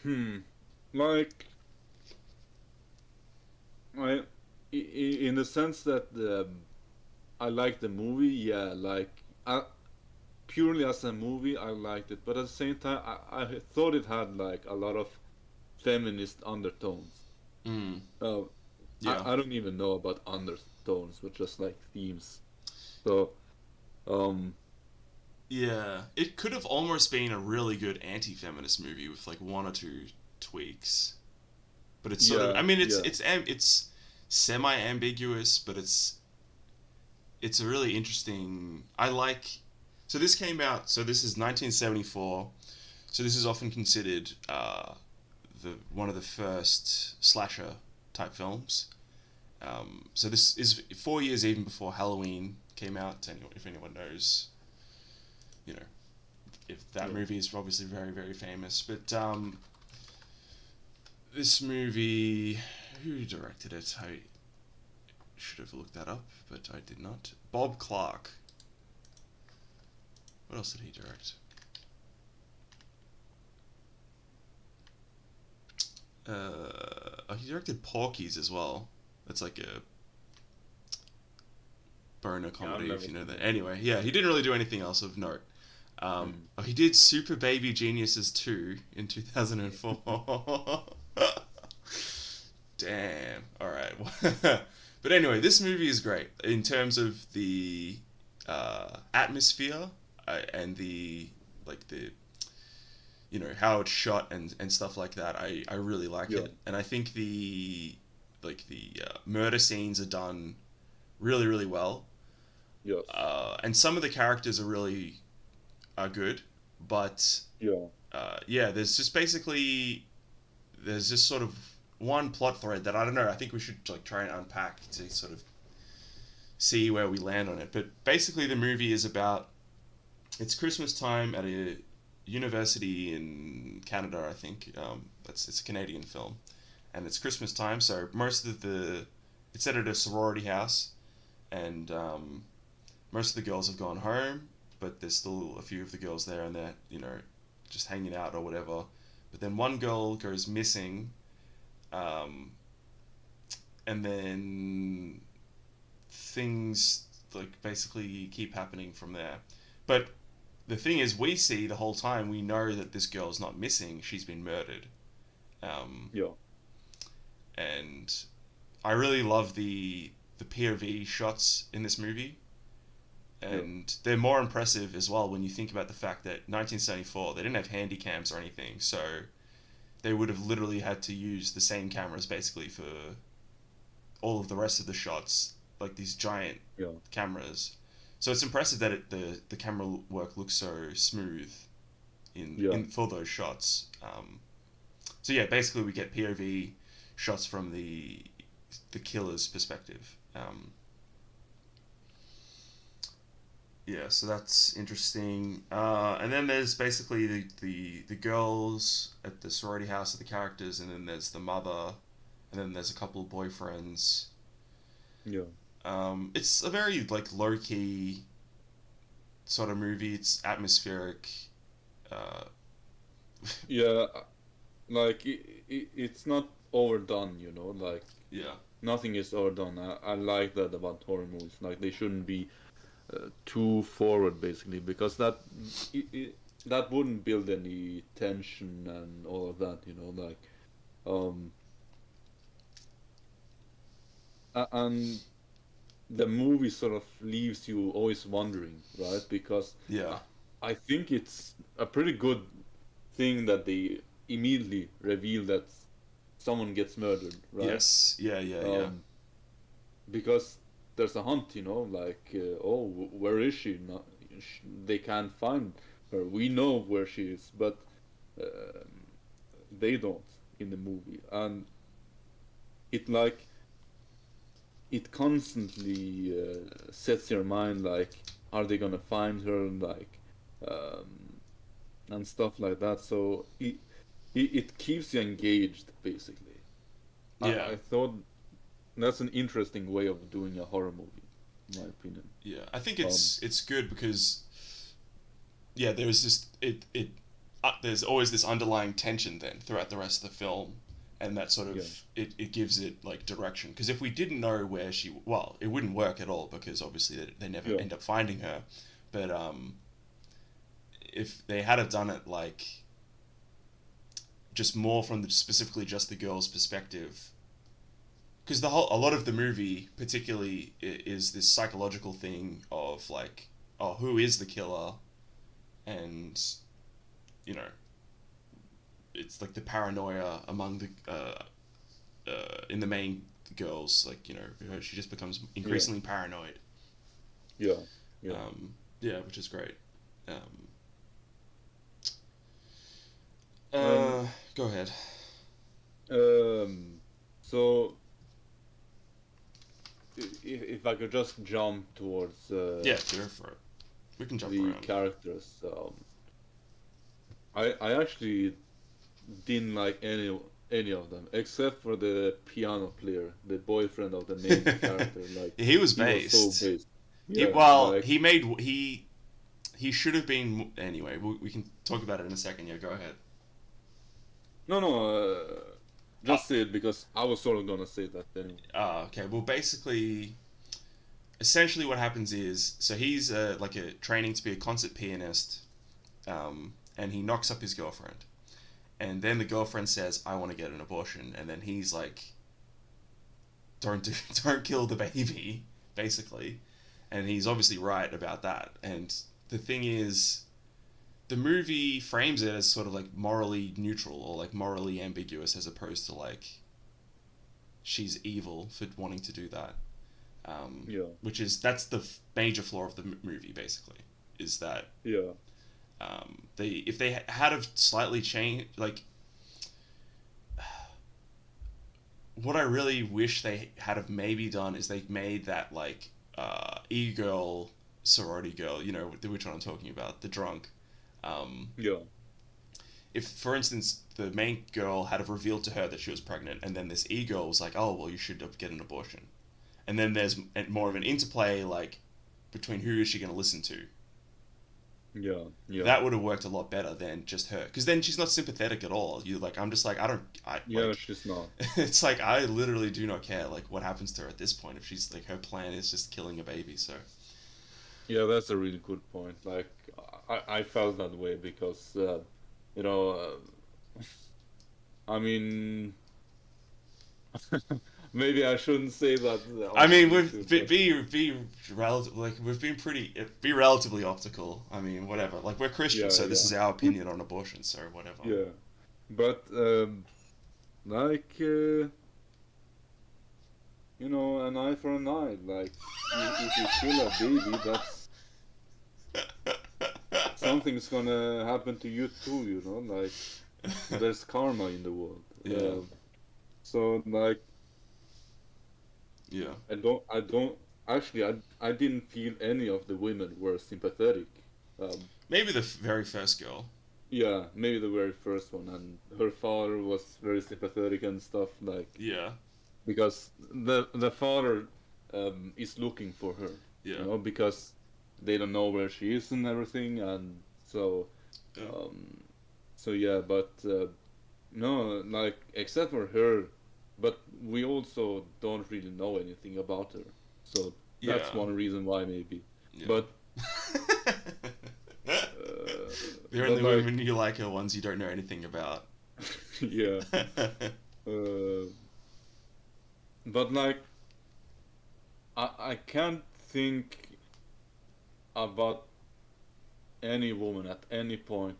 hmm, like, in the sense that I like the movie, yeah, like, purely as a movie, I liked it, but at the same time, I thought it had like a lot of feminist undertones. Mm, Uh, yeah. I don't even know about undertones, but just like themes. So, um, Yeah, it could have almost been a really good anti-feminist movie with like one or two tweaks, but it's sort of. I yeah, mean, yeah, it's semi-ambiguous, but it's a really interesting. I like. So this came out. So this is 1974. So this is often considered the one of the first slasher type films. So this is 4 years even before Halloween came out. If anyone knows, you know, if that yeah. movie is obviously very very famous. But this movie, who directed it? I should have looked that up, but I did not. Bob Clark. What else did he direct? He directed Porky's as well. That's like a boner Yeah, I've comedy, never if you know seen that. it. Anyway, yeah, he didn't really do anything else of note. Mm. He did Super Baby Geniuses 2 in 2004. Damn. All right. But anyway, this movie is great in terms of the atmosphere and the like the how it's shot and stuff like that. I really like Yeah, it, and I think the murder scenes are done really really well. yes, And some of the characters are good, but yeah, yeah, there's just sort of one plot thread that I don't know. I think we should like try and unpack to sort of see where we land on it. But basically, the movie is about it's Christmas time at a university in Canada. I think it's a Canadian film, and it's Christmas time. So most of it's set at a sorority house, and most of the girls have gone home, but there's still a few of the girls there, and they're just hanging out or whatever. But then one girl goes missing, um, and then things like basically keep happening from there. But the thing is, we see the whole time we know that this girl's not missing; she's been murdered. Um, yeah, and I really love the POV shots in this movie, yeah, and they're more impressive as well when you think about the fact that 1974 they didn't have handy cams or anything, so they would have literally had to use the same cameras basically for all of the rest of the shots, like these giant yeah, cameras. So it's impressive that the camera work looks so smooth yeah, in for those shots. So yeah, basically we get POV shots from the killer's perspective. Yeah, so that's interesting. And then there's basically the girls at the sorority house of the characters, and then there's the mother, and then there's a couple of boyfriends. yeah. It's a very like low key sort of movie. It's atmospheric. Uh, Yeah, like it's not overdone, like yeah, nothing is overdone. I like that about horror movies. Like they shouldn't be too forward, basically, because that wouldn't build any tension and all of that, like, um, and the movie sort of leaves you always wondering, right? Because Yeah. I think it's a pretty good thing that they immediately reveal that someone gets murdered, right? Yes. Yeah. Yeah. Yeah. Um, because there's a hunt, like, oh, where is she? No, they can't find her. We know where she is, but um, they don't in the movie, and it like it constantly sets your mind like, are they gonna find her, like, um, and stuff like that. So it keeps you engaged, basically. Yeah. I thought that's an interesting way of doing a horror movie, in my opinion. Yeah. I think Um, it's good because yeah, there's this there's always this underlying tension then throughout the rest of the film, and that sort yeah, of it gives it like direction. Because if we didn't know where she, well, it wouldn't work at all because obviously they never yeah, end up finding her. But if they had have done it like just more from specifically just the girl's perspective, because a lot of the movie particularly is this psychological thing of like, oh, who is the killer, and you know, it's like the paranoia among the in the main girls, like, you know, she just becomes yeah, increasingly paranoid. yeah, yeah. Yeah, which is great. Um, And go ahead. um, so if I could just jump towards Yeah, go for it. We can jump the around. characters, I actually didn't like any of them except for the piano player, the boyfriend of the main character. Like, He was he was so based. based. He Yeah, well, like, he should have been anyway. We can talk about it in a second. Yeah, go ahead. no, no, Uh, just say it because I was sort of gonna say that anyway. okay. Well, basically, essentially, what happens is, so he's like a training to be a concert pianist, and he knocks up his girlfriend, and then the girlfriend says, "I want to get an abortion," and then he's like, "Don't do, don't kill the baby," basically, and he's obviously right about that. And the thing is, the movie frames it as sort of like morally neutral or like morally ambiguous, as opposed to like she's evil for wanting to do that. Yeah, Which is that's the major flaw of the movie, basically, is that yeah, they if they had have slightly changed, like, what I really wish they had have maybe done is they made that like e-girl sorority girl, you know, which one I'm talking about, the drunk. Um, yeah, if, for instance, the main girl had have revealed to her that she was pregnant, and then this e-girl was like, "Oh, well, you should get an abortion," and then there's more of an interplay like between who is she going to listen to. yeah, yeah, That would have worked a lot better than just her, because then she's not sympathetic at all. You like, I'm just like, I yeah. like, She's not. it's like I literally do not care like what happens to her at this point if she's like her plan is just killing a baby. So Yeah, that's a really good point. Like, I felt that way because, you know, I mean, maybe I shouldn't say that I on mean, YouTube, but be relative, like we've been pretty be relatively optical. I mean, whatever. Like, we're Christians, yeah, so this yeah, is our opinion on abortion. So whatever. yeah. But like, an eye for an eye. Like, if you kill a baby, that's something's gonna happen to you too. Like, there's karma in the world. Yeah, So like, yeah. I don't actually, I didn't feel any of the women were sympathetic. Um, Maybe the very first girl. yeah, maybe the very first one, and her father was very sympathetic and stuff, like, Yeah, because the father is looking for her, yeah, because they don't know where she is and everything, and so yeah, um, so yeah, but no, like, except for her, but we also don't really know anything about her, so that's yeah. one reason why maybe. Yeah. But The only women you like are ones you don't know anything about. yeah. Uh, but like, I can't think about any woman at any point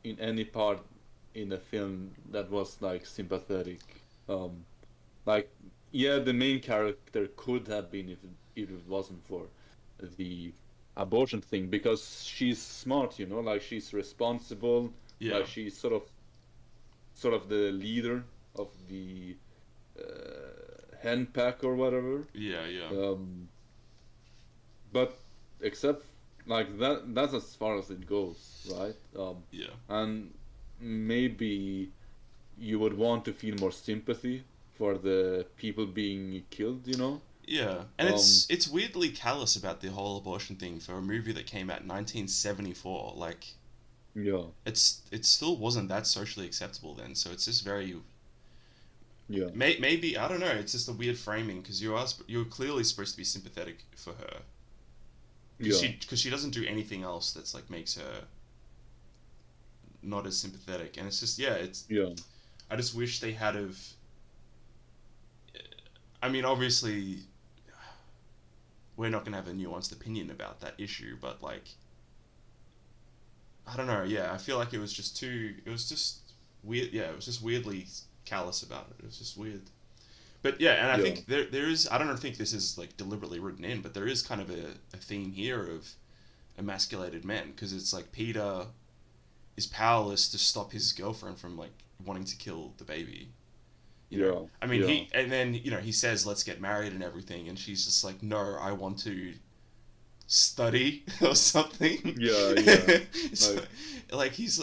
in any part in the film that was like sympathetic. Um, like, yeah, the main character could have been if it wasn't for the abortion thing, because she's smart, like she's responsible, Yeah. like she's sort of the leader of the hen pack or whatever. Yeah, yeah. Um, but except like that's as far as it goes, right? Yeah. And maybe you would want to feel more sympathy for the people being killed. Yeah. And Um, it's weirdly callous about the whole abortion thing for a movie that came out in 1974. Like yeah, it still wasn't that socially acceptable then, so it's just very yeah, maybe I don't know, it's just a weird framing because you're clearly supposed to be sympathetic for her. yeah, Because she doesn't do anything else that's like makes her not as sympathetic, and it's just yeah, it's yeah, I just wish they had of. I mean, obviously, we're not gonna have a nuanced opinion about that issue, but like, I don't know. Yeah, I feel like it was just too. It was just weird. Yeah, it was just weirdly callous about it. It was just weird. But yeah, and I yeah, think there is. I don't think this is like deliberately written in, but there is kind of a theme here of emasculated men because it's like Peter is powerless to stop his girlfriend from like wanting to kill the baby. yeah, I mean, yeah, and then he says let's get married and everything, and she's just like, no, I want to study or something. yeah, yeah. So, Like, like he's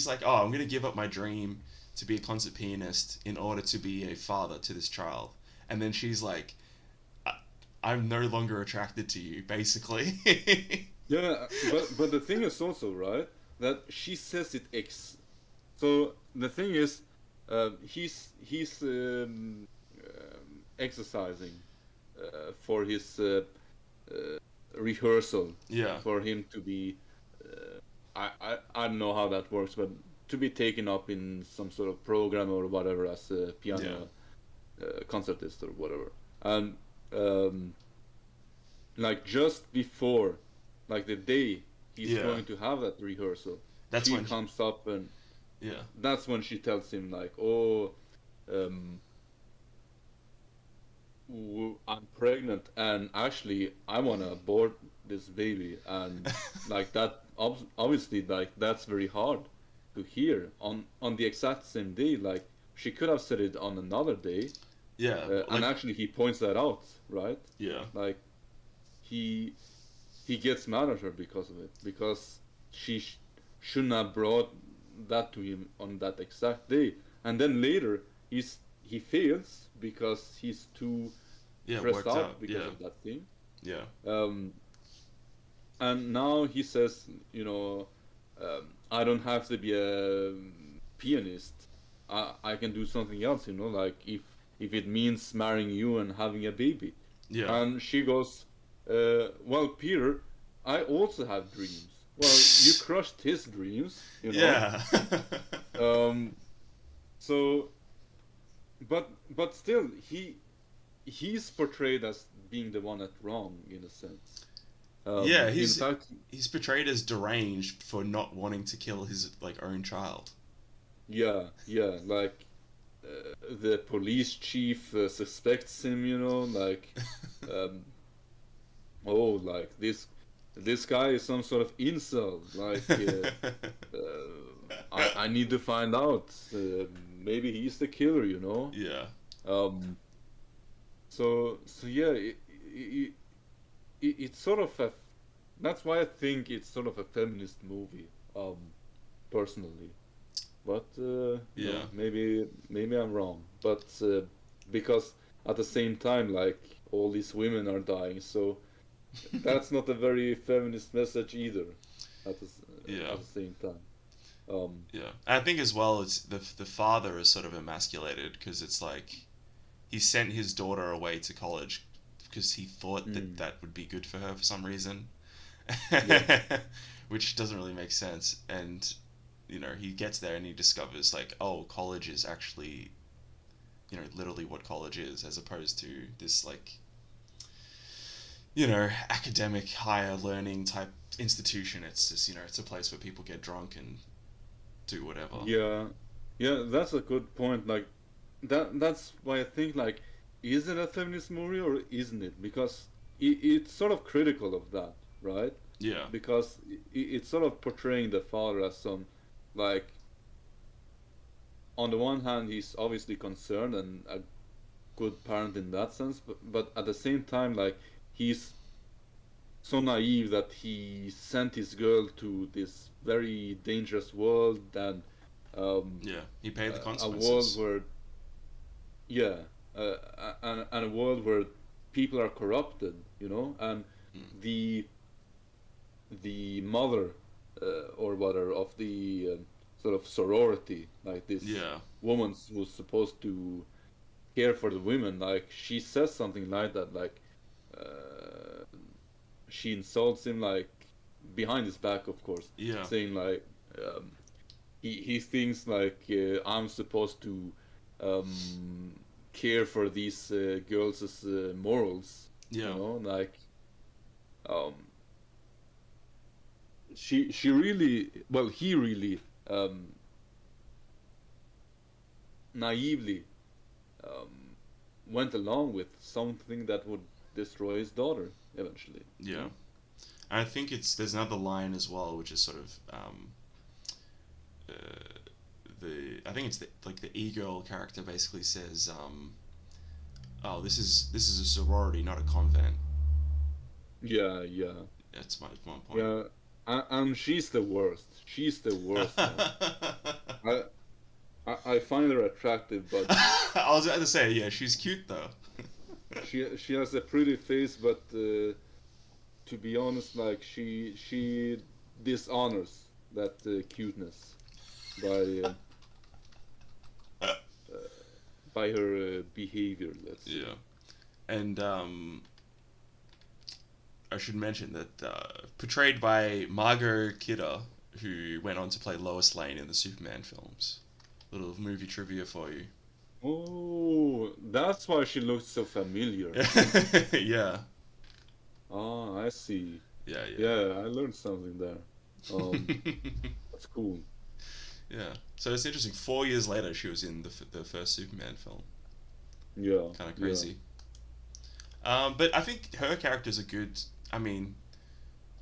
like, oh, I'm gonna give up my dream to be a concert pianist in order to be a father to this child, and then she's like, I'm no longer attracted to you, basically. yeah, but the thing is also, right, that she says it So the thing is, he's exercising for his rehearsal Yeah, for him to be. I don't know how that works, but to be taken up in some sort of program or whatever as a yeah, piano concertist or whatever, and um, like just before, like the day he's yeah. going to have that rehearsal, That's she when, comes up, and yeah, that's when she tells him like, "Oh, um, I'm pregnant, and actually, I wanna abort this baby," and like that, obviously, like that's very hard to hear on the exact same day. Like she could have said it on another day, yeah, and like, actually, he points that out, right? yeah, Like he he gets mad at her because of it, because she shouldn't have brought that to him on that exact day, and then later he fails because he's too yeah, stressed worked out, out because yeah, of that thing. yeah, Um, and now he says, I don't have to be a pianist. I can do something else, like if it means marrying you and having a baby. yeah. And she goes, well, Peter, I also have dreams. Well, you crushed his dreams. Yeah. Um, so, but still, he's portrayed as being the one at wrong in a sense. Yeah, In fact, he's portrayed as deranged for not wanting to kill his like own child. yeah, yeah, like the police chief suspects him, like, um, oh, like this guy is some sort of incel. Like, I need to find out. Maybe he's the killer. Yeah. Um, so yeah, it's sort of a. That's why I think it's sort of a feminist movie. Personally, but Yeah. maybe I'm wrong. But because at the same time, like all these women are dying, so that's not a very feminist message either. Yeah. At the same time, um, Yeah. And I think as well it's the father is sort of emasculated because it's like he sent his daughter away to college because he thought that Mm. that would be good for her for some reason, Yeah. which doesn't really make sense. And he gets there and he discovers like, oh, college is actually literally what college is, as opposed to this like academic higher learning type institution. It's just it's a place where people get drunk and do whatever. Yeah. Yeah, that's a good point. Like that's why I think like is it a feminist movie or isn't it? Because it's sort of critical of that, right? Yeah, Because it's sort of portraying the father as some like on the one hand he's obviously concerned and a good parent in that sense, but at the same time like he's so naive that he sent his girl to this very dangerous world and um, yeah. He paid the a world consequences. where yeah, and a world where people are corrupted, and Mm. the mother or whatever of the sort of sorority, like this Yeah, woman who's supposed to care for the women, like she says something like that, like uh, she insults him like behind his back, of course, yeah, saying like um, he thinks like I'm supposed to um, care for these girls' morals, yeah. like um, she really well he really um, naively um, went along with something that would destroy his daughter eventually. Yeah. And I think there's another line as well, which is sort of uh, I think it's like the e-girl character basically says, "Oh, this is a sorority, not a convent." Yeah, yeah, That's my one point. yeah. And she's the worst. She's the worst, man. I I find her attractive, but I was about to say, yeah, she's cute though. she has a pretty face, but to be honest, like she dishonors that cuteness by uh, uh, by her behavior. Let's say. Yeah, and I should mention that portrayed by Margot Kidder, who went on to play Lois Lane in the Superman films. Little movie trivia for you. Oh, that's why she looks so familiar. Yeah, Ah, I see. yeah, Yeah, I learned something there. Um, yeah. that's cool. Yeah. So it's interesting. 4 years later, she was in the first Superman film. Yeah, Kind of yeah, crazy. But I think her character's a good. I mean,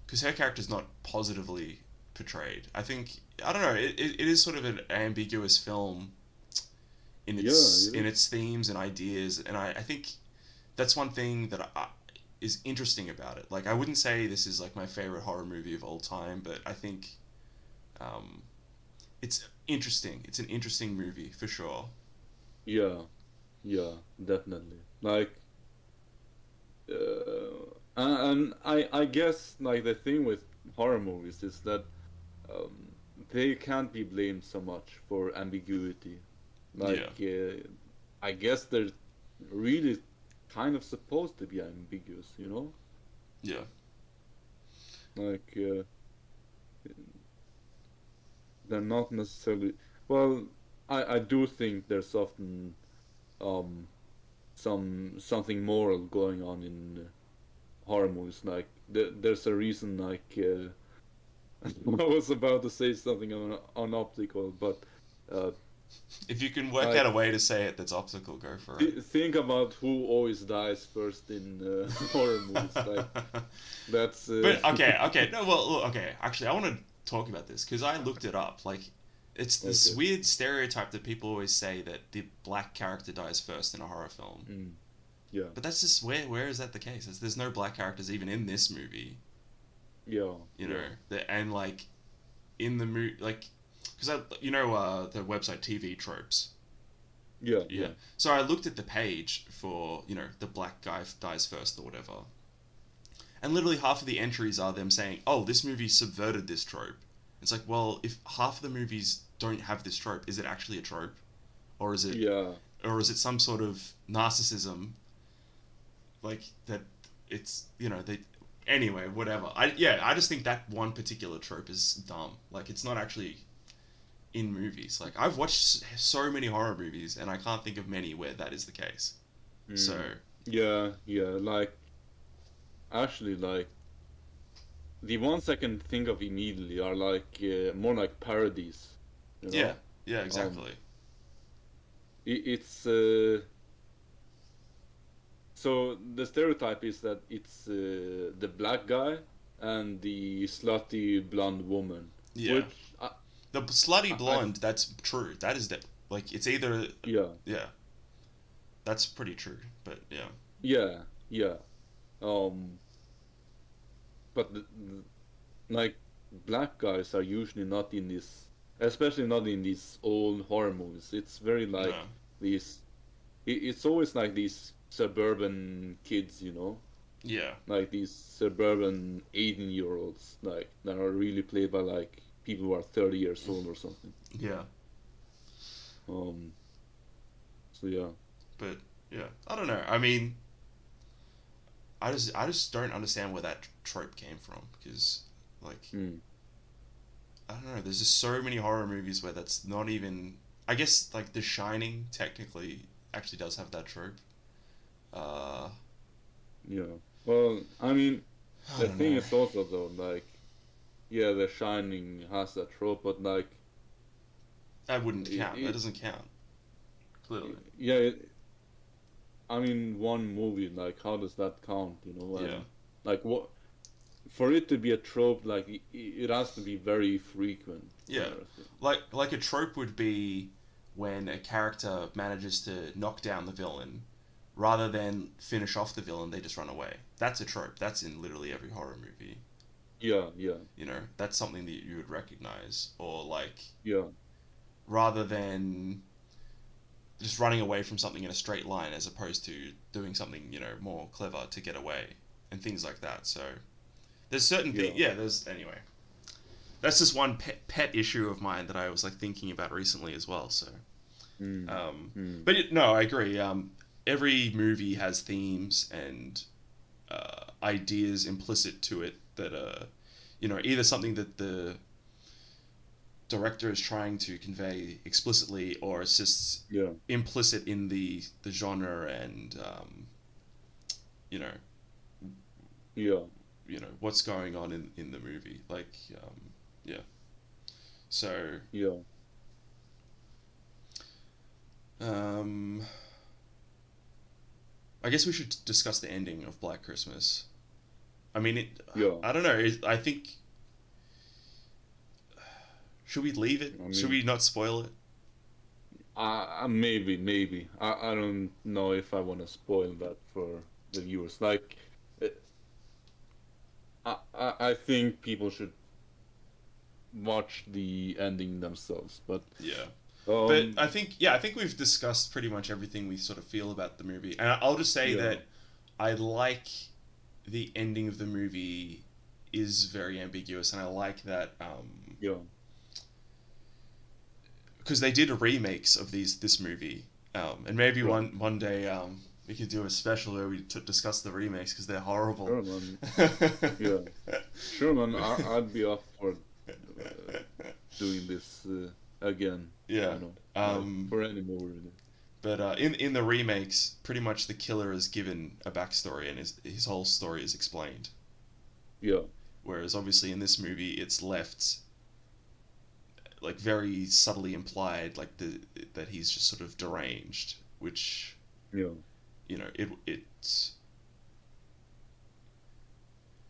because her character's not positively portrayed. I think I don't know. It is sort of an ambiguous film in yeah. its It in is. its themes and ideas, and I think that's one thing that is interesting about it. Like I wouldn't say this is like my favorite horror movie of all time, but I think um, it's interesting. It's an interesting movie for sure. Yeah, yeah, definitely. Like, and I guess like the thing with horror movies is that um, they can't be blamed so much for ambiguity. Yeah, Like, I guess they're really kind of supposed to be ambiguous, yeah, Like, they're not necessarily. Well, I do think there's often um something moral going on in horror movies. Like, there's a reason. Like, I was about to say something on optical, but uh, if you can work out a like way to say it that's optical, go for it. think about who always dies first in horror movies. Like that's But okay, no, well, look, okay. Actually, I want to talk about this because I looked it up. Like, it's this okay. weird stereotype that people always say that the black character dies first in a horror film. Mm, yeah, But that's just where is that the case? There's no black characters even in this movie. yeah, You know, yeah, and like in the movie, like because the website TV tropes. yeah, Yeah. yeah, So I looked at the page for the black guy dies first or whatever, and literally half of the entries are them saying, "Oh, this movie subverted this trope." It's like, well, if half of the movies don't have this trope, is it actually a trope, or is it yeah, or is it some sort of narcissism? like that. It's they. Anyway, whatever. I just think that one particular trope is dumb. Like it's not actually in movies. Like I've watched so many horror movies, and I can't think of many where that is the case. So Yeah, yeah. Like actually, like the ones I can think of immediately are like more like parodies. You yeah, know, yeah, um, exactly. it's so the stereotype is that it's the black guy and the slutty blonde woman, Yeah, which the slutty I blonde. That's true. That is that. Like it's either yeah, yeah. That's pretty true. But yeah, yeah, yeah. Um, but like black guys are usually not in this, especially not in these old horror movies. It's very like no, these. It's always like these suburban kids, yeah, like these suburban 18-year-olds, like that are really played by like people who are 30 years old or something. yeah. Um. So yeah. But yeah, I don't know. I mean, I just don't understand where that trope came from because like Mm. I don't know. There's just so many horror movies where that's not even. I guess like The Shining technically actually does have that trope. Uh, Yeah. Well, I mean, I the don't thing know. is also though, like, yeah, The Shining has that trope, but like, That wouldn't it, count. That it doesn't count. Clearly. yeah, I mean, one movie, like, how does that count? Yeah. And like, what for it to be a trope, like, it has to be very frequent and Yeah. everything. Like a trope would be when a character manages to knock down the villain, rather than finish off the villain, they just run away. That's a trope. That's in literally every horror movie. Yeah, yeah, That's something that you would recognize. Or like yeah, rather than just running away from something in a straight line as opposed to doing something, more clever to get away and things like that. So there's certain yeah. things, yeah, there's, anyway. That's just one pet issue of mine that I was like thinking about recently as well. So, Mm, mm, but no, I agree. Every movie has themes and ideas implicit to it that are, either something that the director is trying to convey explicitly, or it's just yeah, implicit in the genre and you know yeah, what's going on in the movie. Like yeah. So yeah, um, I guess we should discuss the ending of Black Christmas. I mean, yeah. I don't know. I think should we leave it? I Should mean, we not spoil it? maybe. I don't know if I want to spoil that for the viewers. Like, uh, I think people should watch the ending themselves. But Yeah. But um, I think we've discussed pretty much everything we sort of feel about the movie. And I'll just say yeah, that I like the ending of the movie is very ambiguous, and I like that yeah, because they did remakes of this movie, and maybe right. one day we could do a special where we discuss the remakes because they're horrible. Sure, man. Yeah, sure, man. I'd be up for doing this again. Yeah. Like Um, for any movie. Really. but in the remakes, pretty much the killer is given a backstory and his whole story is explained. Yeah, Whereas obviously in this movie, it's left like very subtly implied, like that he's just sort of deranged, which yeah, it's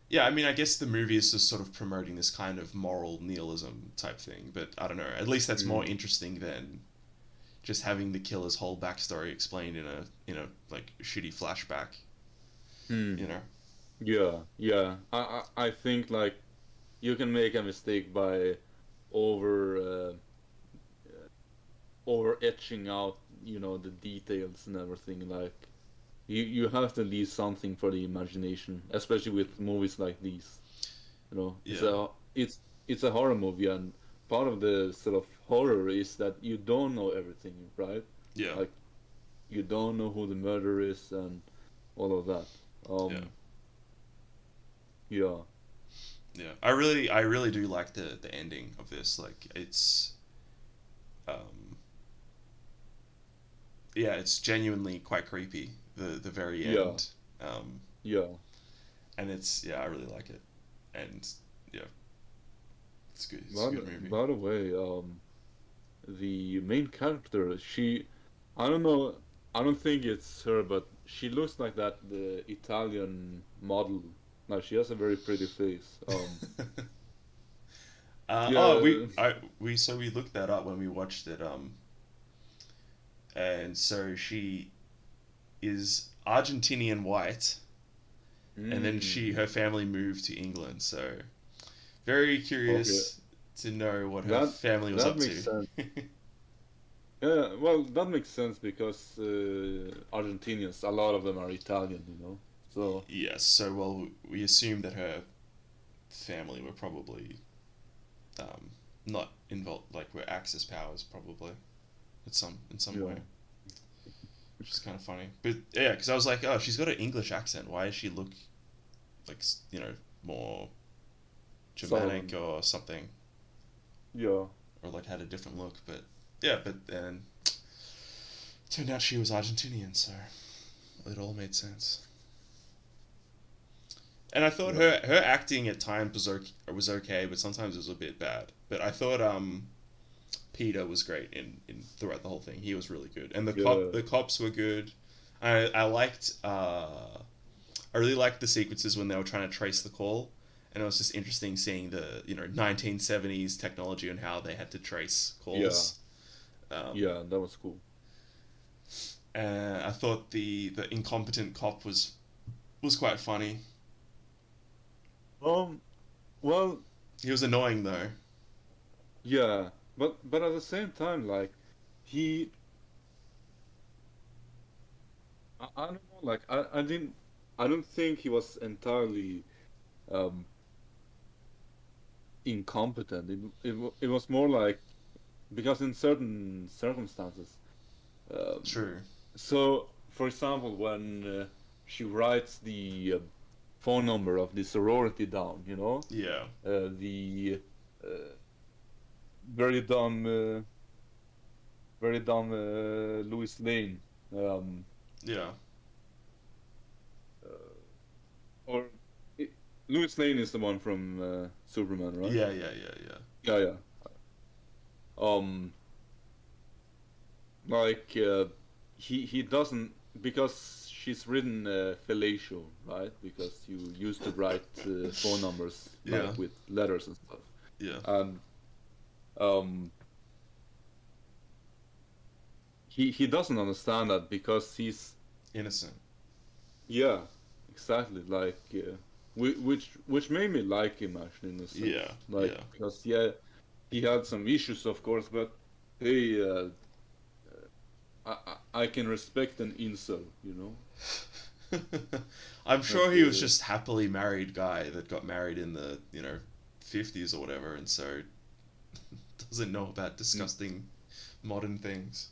yeah. I mean, I guess the movie is just sort of promoting this kind of moral nihilism type thing, but I don't know. At least that's more mm, interesting than just having the killer's whole backstory explained in a like shitty flashback. mm, You know? yeah, yeah. I think like you can make a mistake by over over etching out the details and everything. Like you have to leave something for the imagination, especially with movies like these. It's Yeah. it's a horror movie, and part of the sort of horror is that you don't know everything, right? Yeah. Like you don't know who the murderer is and all of that. Yeah. Um, yeah, Yeah. I really do like the ending of this. Like it's um yeah, it's genuinely quite creepy. The very yeah, end. Um yeah. and it's yeah, I really like it. And yeah, it's good. It's a By good the, movie. by the way, the main character, I don't know, I don't think it's her, but she looks like that the Italian model. Like she has a very pretty face. Oh, Yeah, we looked that up when we watched it. And so she is Argentinian white, and then mm, her family moved to England. So very okay, curious to know what her that family was that up makes to. sense. Yeah, well, that makes sense because Argentinians, a lot of them are Italian, you know. So Yes, so well, we assumed that her family were probably um, not involved, like were Axis powers probably, in some way, yeah, which is kind of funny. But yeah, because I was like, oh, she's got an English accent. Why does she look like more Germanic Southern, or something, yeah. or like had a different look? But yeah, but then turned out she was Argentinian, so it all made sense. And I thought Yeah. her acting at times was okay, but sometimes it was a bit bad. But I thought Peter was great in throughout the whole thing. He was really good, and Yeah, the cops were good. I liked I really liked the sequences when they were trying to trace the call, and it was just interesting seeing the 1970s technology and how they had to trace yeah, calls. Um, yeah, that was cool. I thought the incompetent cop was quite funny. Um, well, He was annoying though. yeah, but at the same time, like he, I don't know, like I don't think he was entirely um incompetent. It was more like because in certain circumstances, um, True. so for example, when she writes the phone number of the sorority down, you know, Yeah. the uh, very dumb. Very dumb Louis Lane. Um, Yeah. uh, or it, Louis Lane is the one from Superman, right? Yeah. Yeah. Yeah. Yeah. Yeah, yeah. Um, like he doesn't because she's written fellatio, right? Because you used to write phone numbers Yeah. like with letters and stuff, Yeah. and um, he doesn't understand that because he's Innocent. yeah, exactly. Like, which made me like him actually in a Yeah. sense. Like, Yeah. because yeah, he had some issues, of course, but hey, I can respect an incel, you know. I'm Like, sure he was just happily married guy that got married in the 50s or whatever, and so doesn't know about m- disgusting modern things.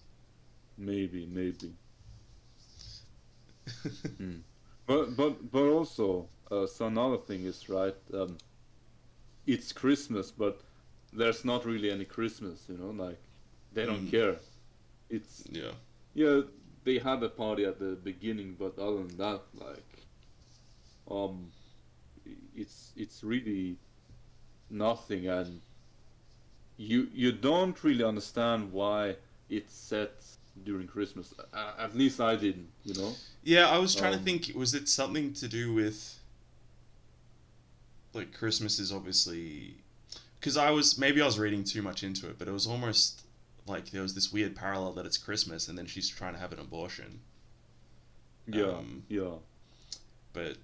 maybe. Mm. But also, so another thing is right. It's Christmas, but there's not really any Christmas, you know. Like, they don't Mm, care. It's yeah. Yeah, they had a party at the beginning, but other than that, like, um, it's really nothing, and you don't really understand why it's set during Christmas. At least I didn't, you know. Yeah, I was trying to Um, think, was it something to do with like Christmas is obviously because maybe I was reading too much into it, but it was almost like there was this weird parallel that it's Christmas and then she's trying to have an abortion. yeah, Um, yeah, but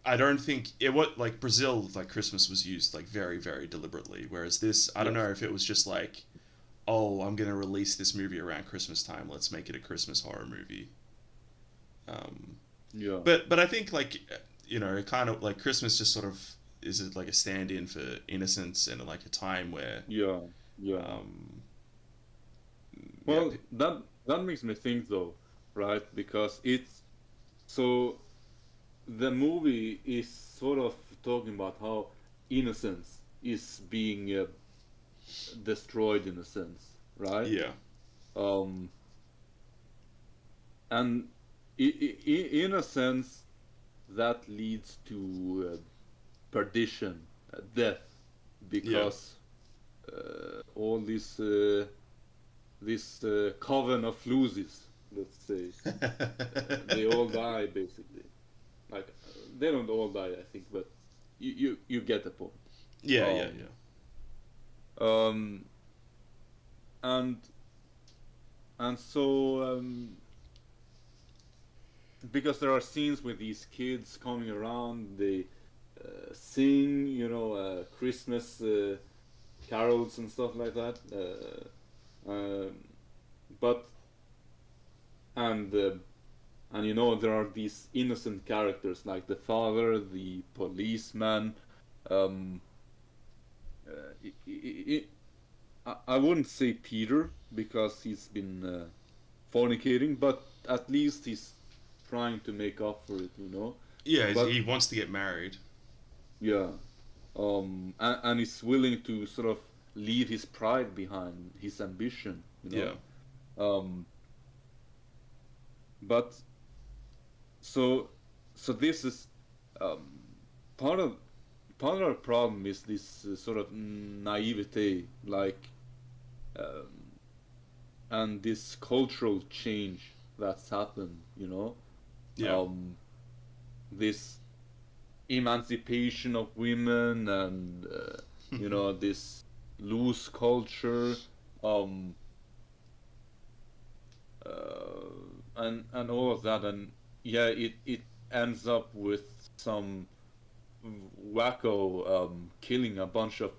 I don't think it what like Brazil like Christmas was used like very very deliberately, whereas this I don't yes, know if it was just like oh I'm gonna release this movie around Christmas time, let's make it a Christmas horror movie. Um, yeah, but I think like it kind of like Christmas just sort of is it like a stand-in for innocence and like a time where yeah, yeah. um, yeah Well, that makes me think though, right? Because it's so the movie is sort of talking about how innocence is being destroyed in a sense, right? Yeah. Um, and in a sense, that leads to perdition, death, Yeah. because all this coven of losers, let's say, they all die basically. Like they don't all die, I think, but you get the point. Yeah, yeah, Um, yeah. um, and and so because there are scenes with these kids coming around, they sing, Christmas carols and stuff like that. But and and there are these innocent characters like the father, the policeman. Um, I wouldn't say Peter because he's been fornicating, but at least he's trying to make up for it. Yeah, But he wants to get married. yeah, and he's willing to sort of leave his pride behind, his ambition, Yeah. Um, but so so this is um, part of part of our problem is this sort of naivete, like um, and this cultural change that's happened. Yeah. Um, this emancipation of women and this loose culture, um, and all of that, and yeah, it ends up with some wacko killing a bunch of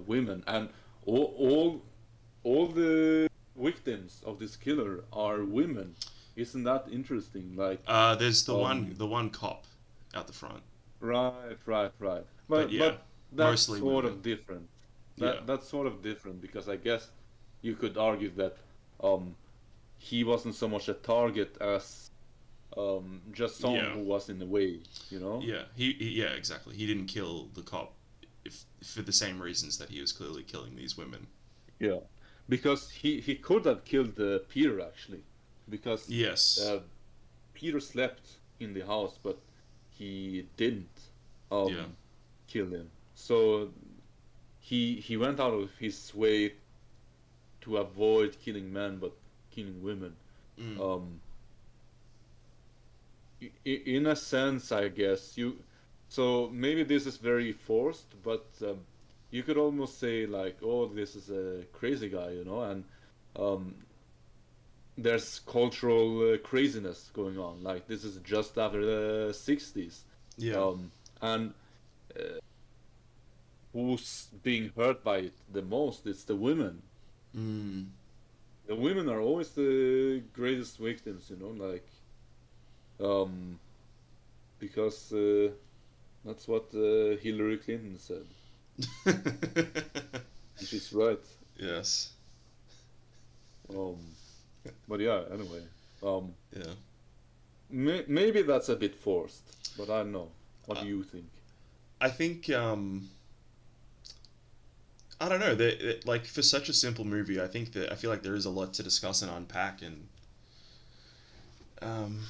women, and all all the victims of this killer are women. Isn't that interesting? Like, There's um, the one cop out the front, right. but yeah, But that's mostly sort women. of different. Yeah. That's sort of different because I guess you could argue that um, he wasn't so much a target as just someone Yeah. who was in the way. You know? Yeah. Yeah, exactly. He didn't kill the cop if for the same reasons that he was clearly killing these women. Yeah, because he could have killed Peter actually, because Yes. uh, Peter slept in the house, but he didn't Yeah. kill him. So he went out of his way to avoid killing men, but killing women. Mm. Um, in a sense, I guess you. So maybe this is very forced, but you could almost say like, "Oh, this is a crazy guy," and um, there's cultural craziness going on. Like this is just after the '60s, Yeah. um, and who's being hurt by it the most? It's the women. Mm. The women are always the greatest victims, like um, because that's what Hillary Clinton said, and she's right. Yes. Um, but yeah, anyway, um, Yeah. maybe that's a bit forced, but I don't know. What Uh, do you think? I think I don't know. Like for such a simple movie, I think that I feel like there is a lot to discuss and unpack, and um,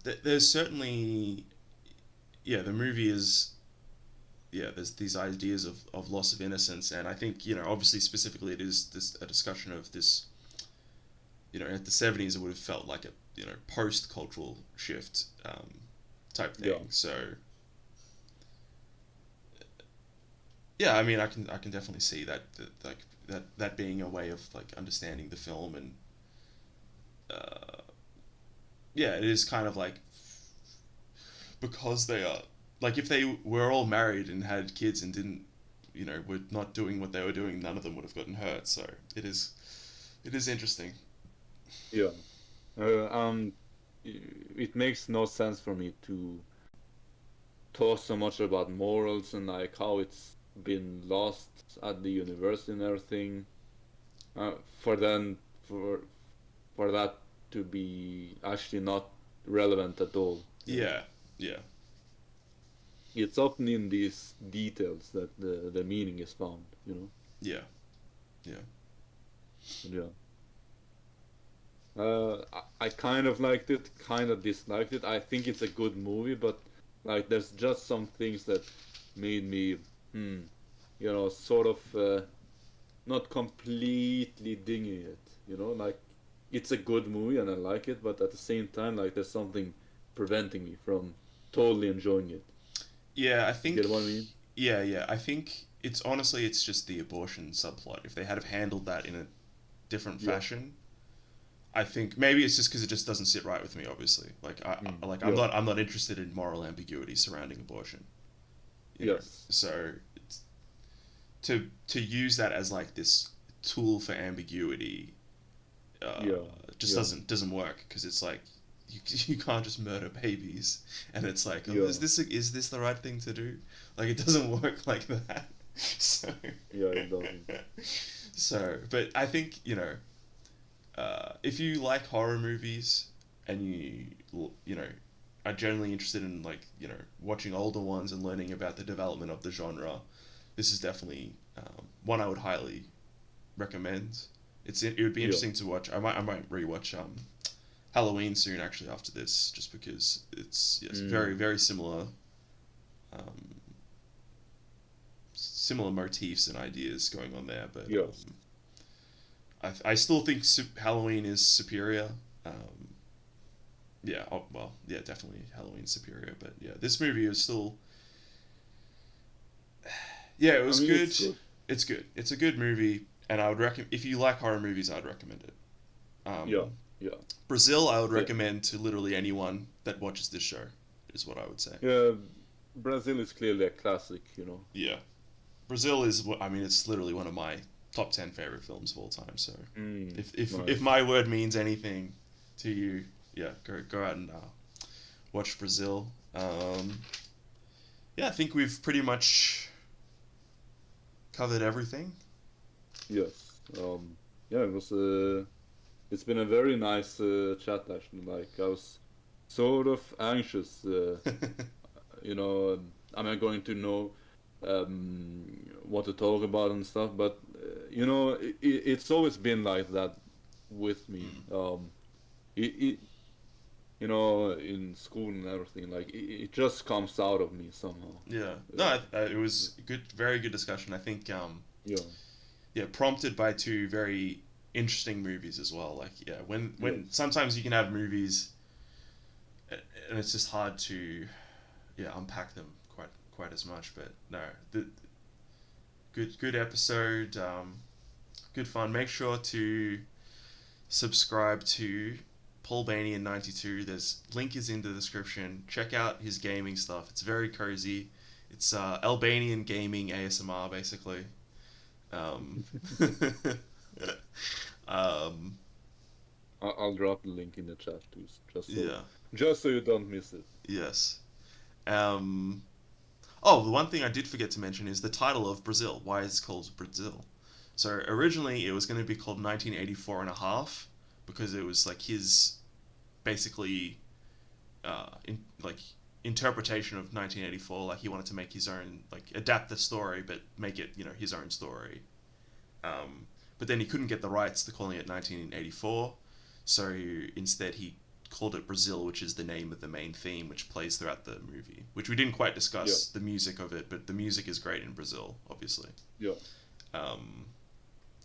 there's certainly yeah. The movie is yeah. There's these ideas of loss of innocence, and I think obviously specifically it is this a discussion of this. At the '70s, it would have felt like a post cultural shift type Yeah, thing. So yeah, I mean, I can definitely see that like that being a way of like understanding the film, and uh, yeah, it is kind of like because they are like if they were all married and had kids and didn't were not doing what they were doing, none of them would have gotten hurt. So it is interesting. yeah. It makes no sense for me to talk so much about morals and like how it's been lost at the university and everything. For then for that to be actually not relevant at all. Yeah, yeah, It's often in these details that the meaning is found, you know. yeah, yeah. And yeah. I kind of liked it, kind of disliked it. I think it's a good movie, but like there's just some things that made me, sort of not completely dinging it. Like it's a good movie and I like it, but at the same time, like there's something preventing me from totally enjoying it. Yeah, I You think. get what I mean? Yeah, yeah. I think it's honestly it's just the abortion subplot. If they had have handled that in a different Yeah. fashion, I think maybe it's just because it just doesn't sit right with me. Obviously, like Yeah. I'm not interested in moral ambiguity surrounding abortion. You know, Yes. so it's, to use that as like this tool for ambiguity uh, Yeah. just Yeah. doesn't work because it's like you can't just murder babies and it's like, oh, Yeah. is this the right thing to do? Like it doesn't work like that. So Yeah. It doesn't. so but I think if you like horror movies and you know are generally interested in like watching older ones and learning about the development of the genre, this is definitely one I would highly recommend. It would be Yeah. interesting to watch. I might rewatch Halloween soon actually after this, just because it's yes, very Mm. very similar um, similar motifs and ideas going on there. But Yes. I still think Halloween is superior. Um, yeah, well, yeah, definitely Halloween superior. But yeah, this movie is still yeah, it I was mean, good. it's good. It's good. It's a good movie, and I would recommend if you like horror movies, I'd recommend it. Yeah. Um, Yeah. Brazil, I would Yeah. recommend to literally anyone that watches this show. Is what I would say. Yeah. Brazil is clearly a classic. Yeah, Brazil is. I mean, it's literally one of my top 10 favorite films of all time. So, if Nice. my word means anything to you, yeah, go out and watch Brazil. Yeah, I think we've pretty much covered everything. Yes. Yeah, it's been a very nice chat actually. Like I was sort of anxious, am I going to know what to talk about and stuff? But it's always been like that with me. It in school and everything, like it just comes out of me somehow. Yeah, no, Uh, it was good, very good discussion. I think yeah, yeah, prompted by two very interesting movies as well. Like yeah, yeah, when sometimes you can have movies and it's just hard to yeah unpack them quite as much. But no, the good episode, good fun. Make sure to subscribe to Paulbanian92. There's link is in the description. Check out his gaming stuff. It's very cozy. It's Albanian gaming ASMR basically. Um, um, I'll drop the link in the chat too, yeah. just so you don't miss it. Yes. Um, oh, the one thing I did forget to mention is the title of Brazil. Why it's called Brazil. So originally it was going to be called 1984 and a half because it was like his basically like interpretation of 1984. Like he wanted to make his own, like adapt the story but make it his own story. But then he couldn't get the rights to calling it 1984, so instead he called it Brazil, which is the name of the main theme, which plays throughout the movie. Which we didn't quite Yeah, discuss the music of it, but the music is great in Brazil, obviously. yeah, Um,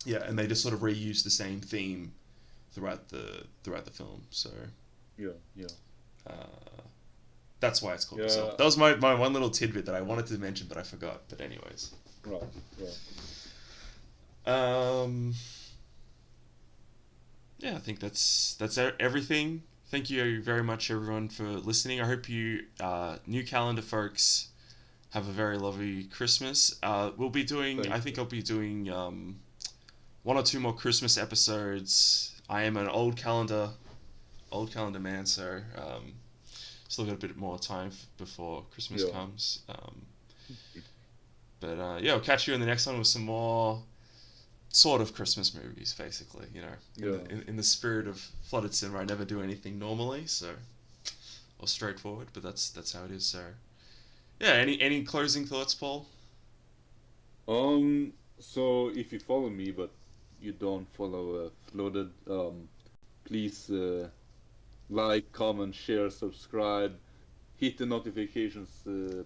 yeah, and they just sort of reuse the same theme throughout the film. So yeah, yeah, uh, that's why it's called Brazil. yeah. That was my one little tidbit that I wanted to mention, but I forgot. But anyways, Right, right. um, yeah, I think that's everything. Thank you very much, everyone, for listening. I hope you new calendar folks have a very lovely Christmas. We'll be doing. I Thank think you. I'll be doing one or two more Christmas episodes. I am an old calendar man, so still got a bit more time before Christmas Yeah, comes. But yeah, I'll catch you in the next one with some more sort of Christmas movies, basically. You know, Yeah. in the spirit of flooded cinema, I never do anything normally, so or straightforward, but that's how it is. So yeah, any closing thoughts, Paul? So if you follow me, but you don't follow Flooded, please like, comment, share, subscribe, hit the notifications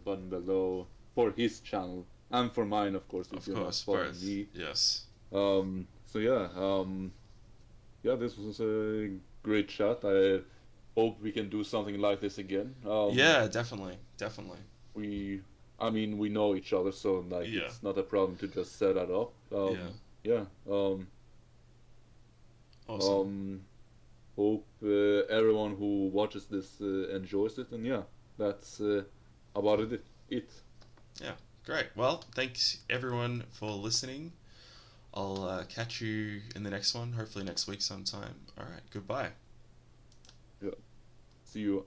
button below for his channel and for mine, of course, if Of you're not course, following both. me. Yes. So yeah, yeah, this was a great chat. I hope we can do something like this again. Yeah, definitely, definitely. We, I mean, we know each other, so like Yeah, it's not a problem to just set that up. yeah. Yeah. Awesome. Um, Hope everyone who watches this enjoys it, and yeah, that's about it. Yeah, great. Well, thanks everyone for listening. I'll catch you in the next one, hopefully next week sometime. All right, goodbye. Yeah. See you.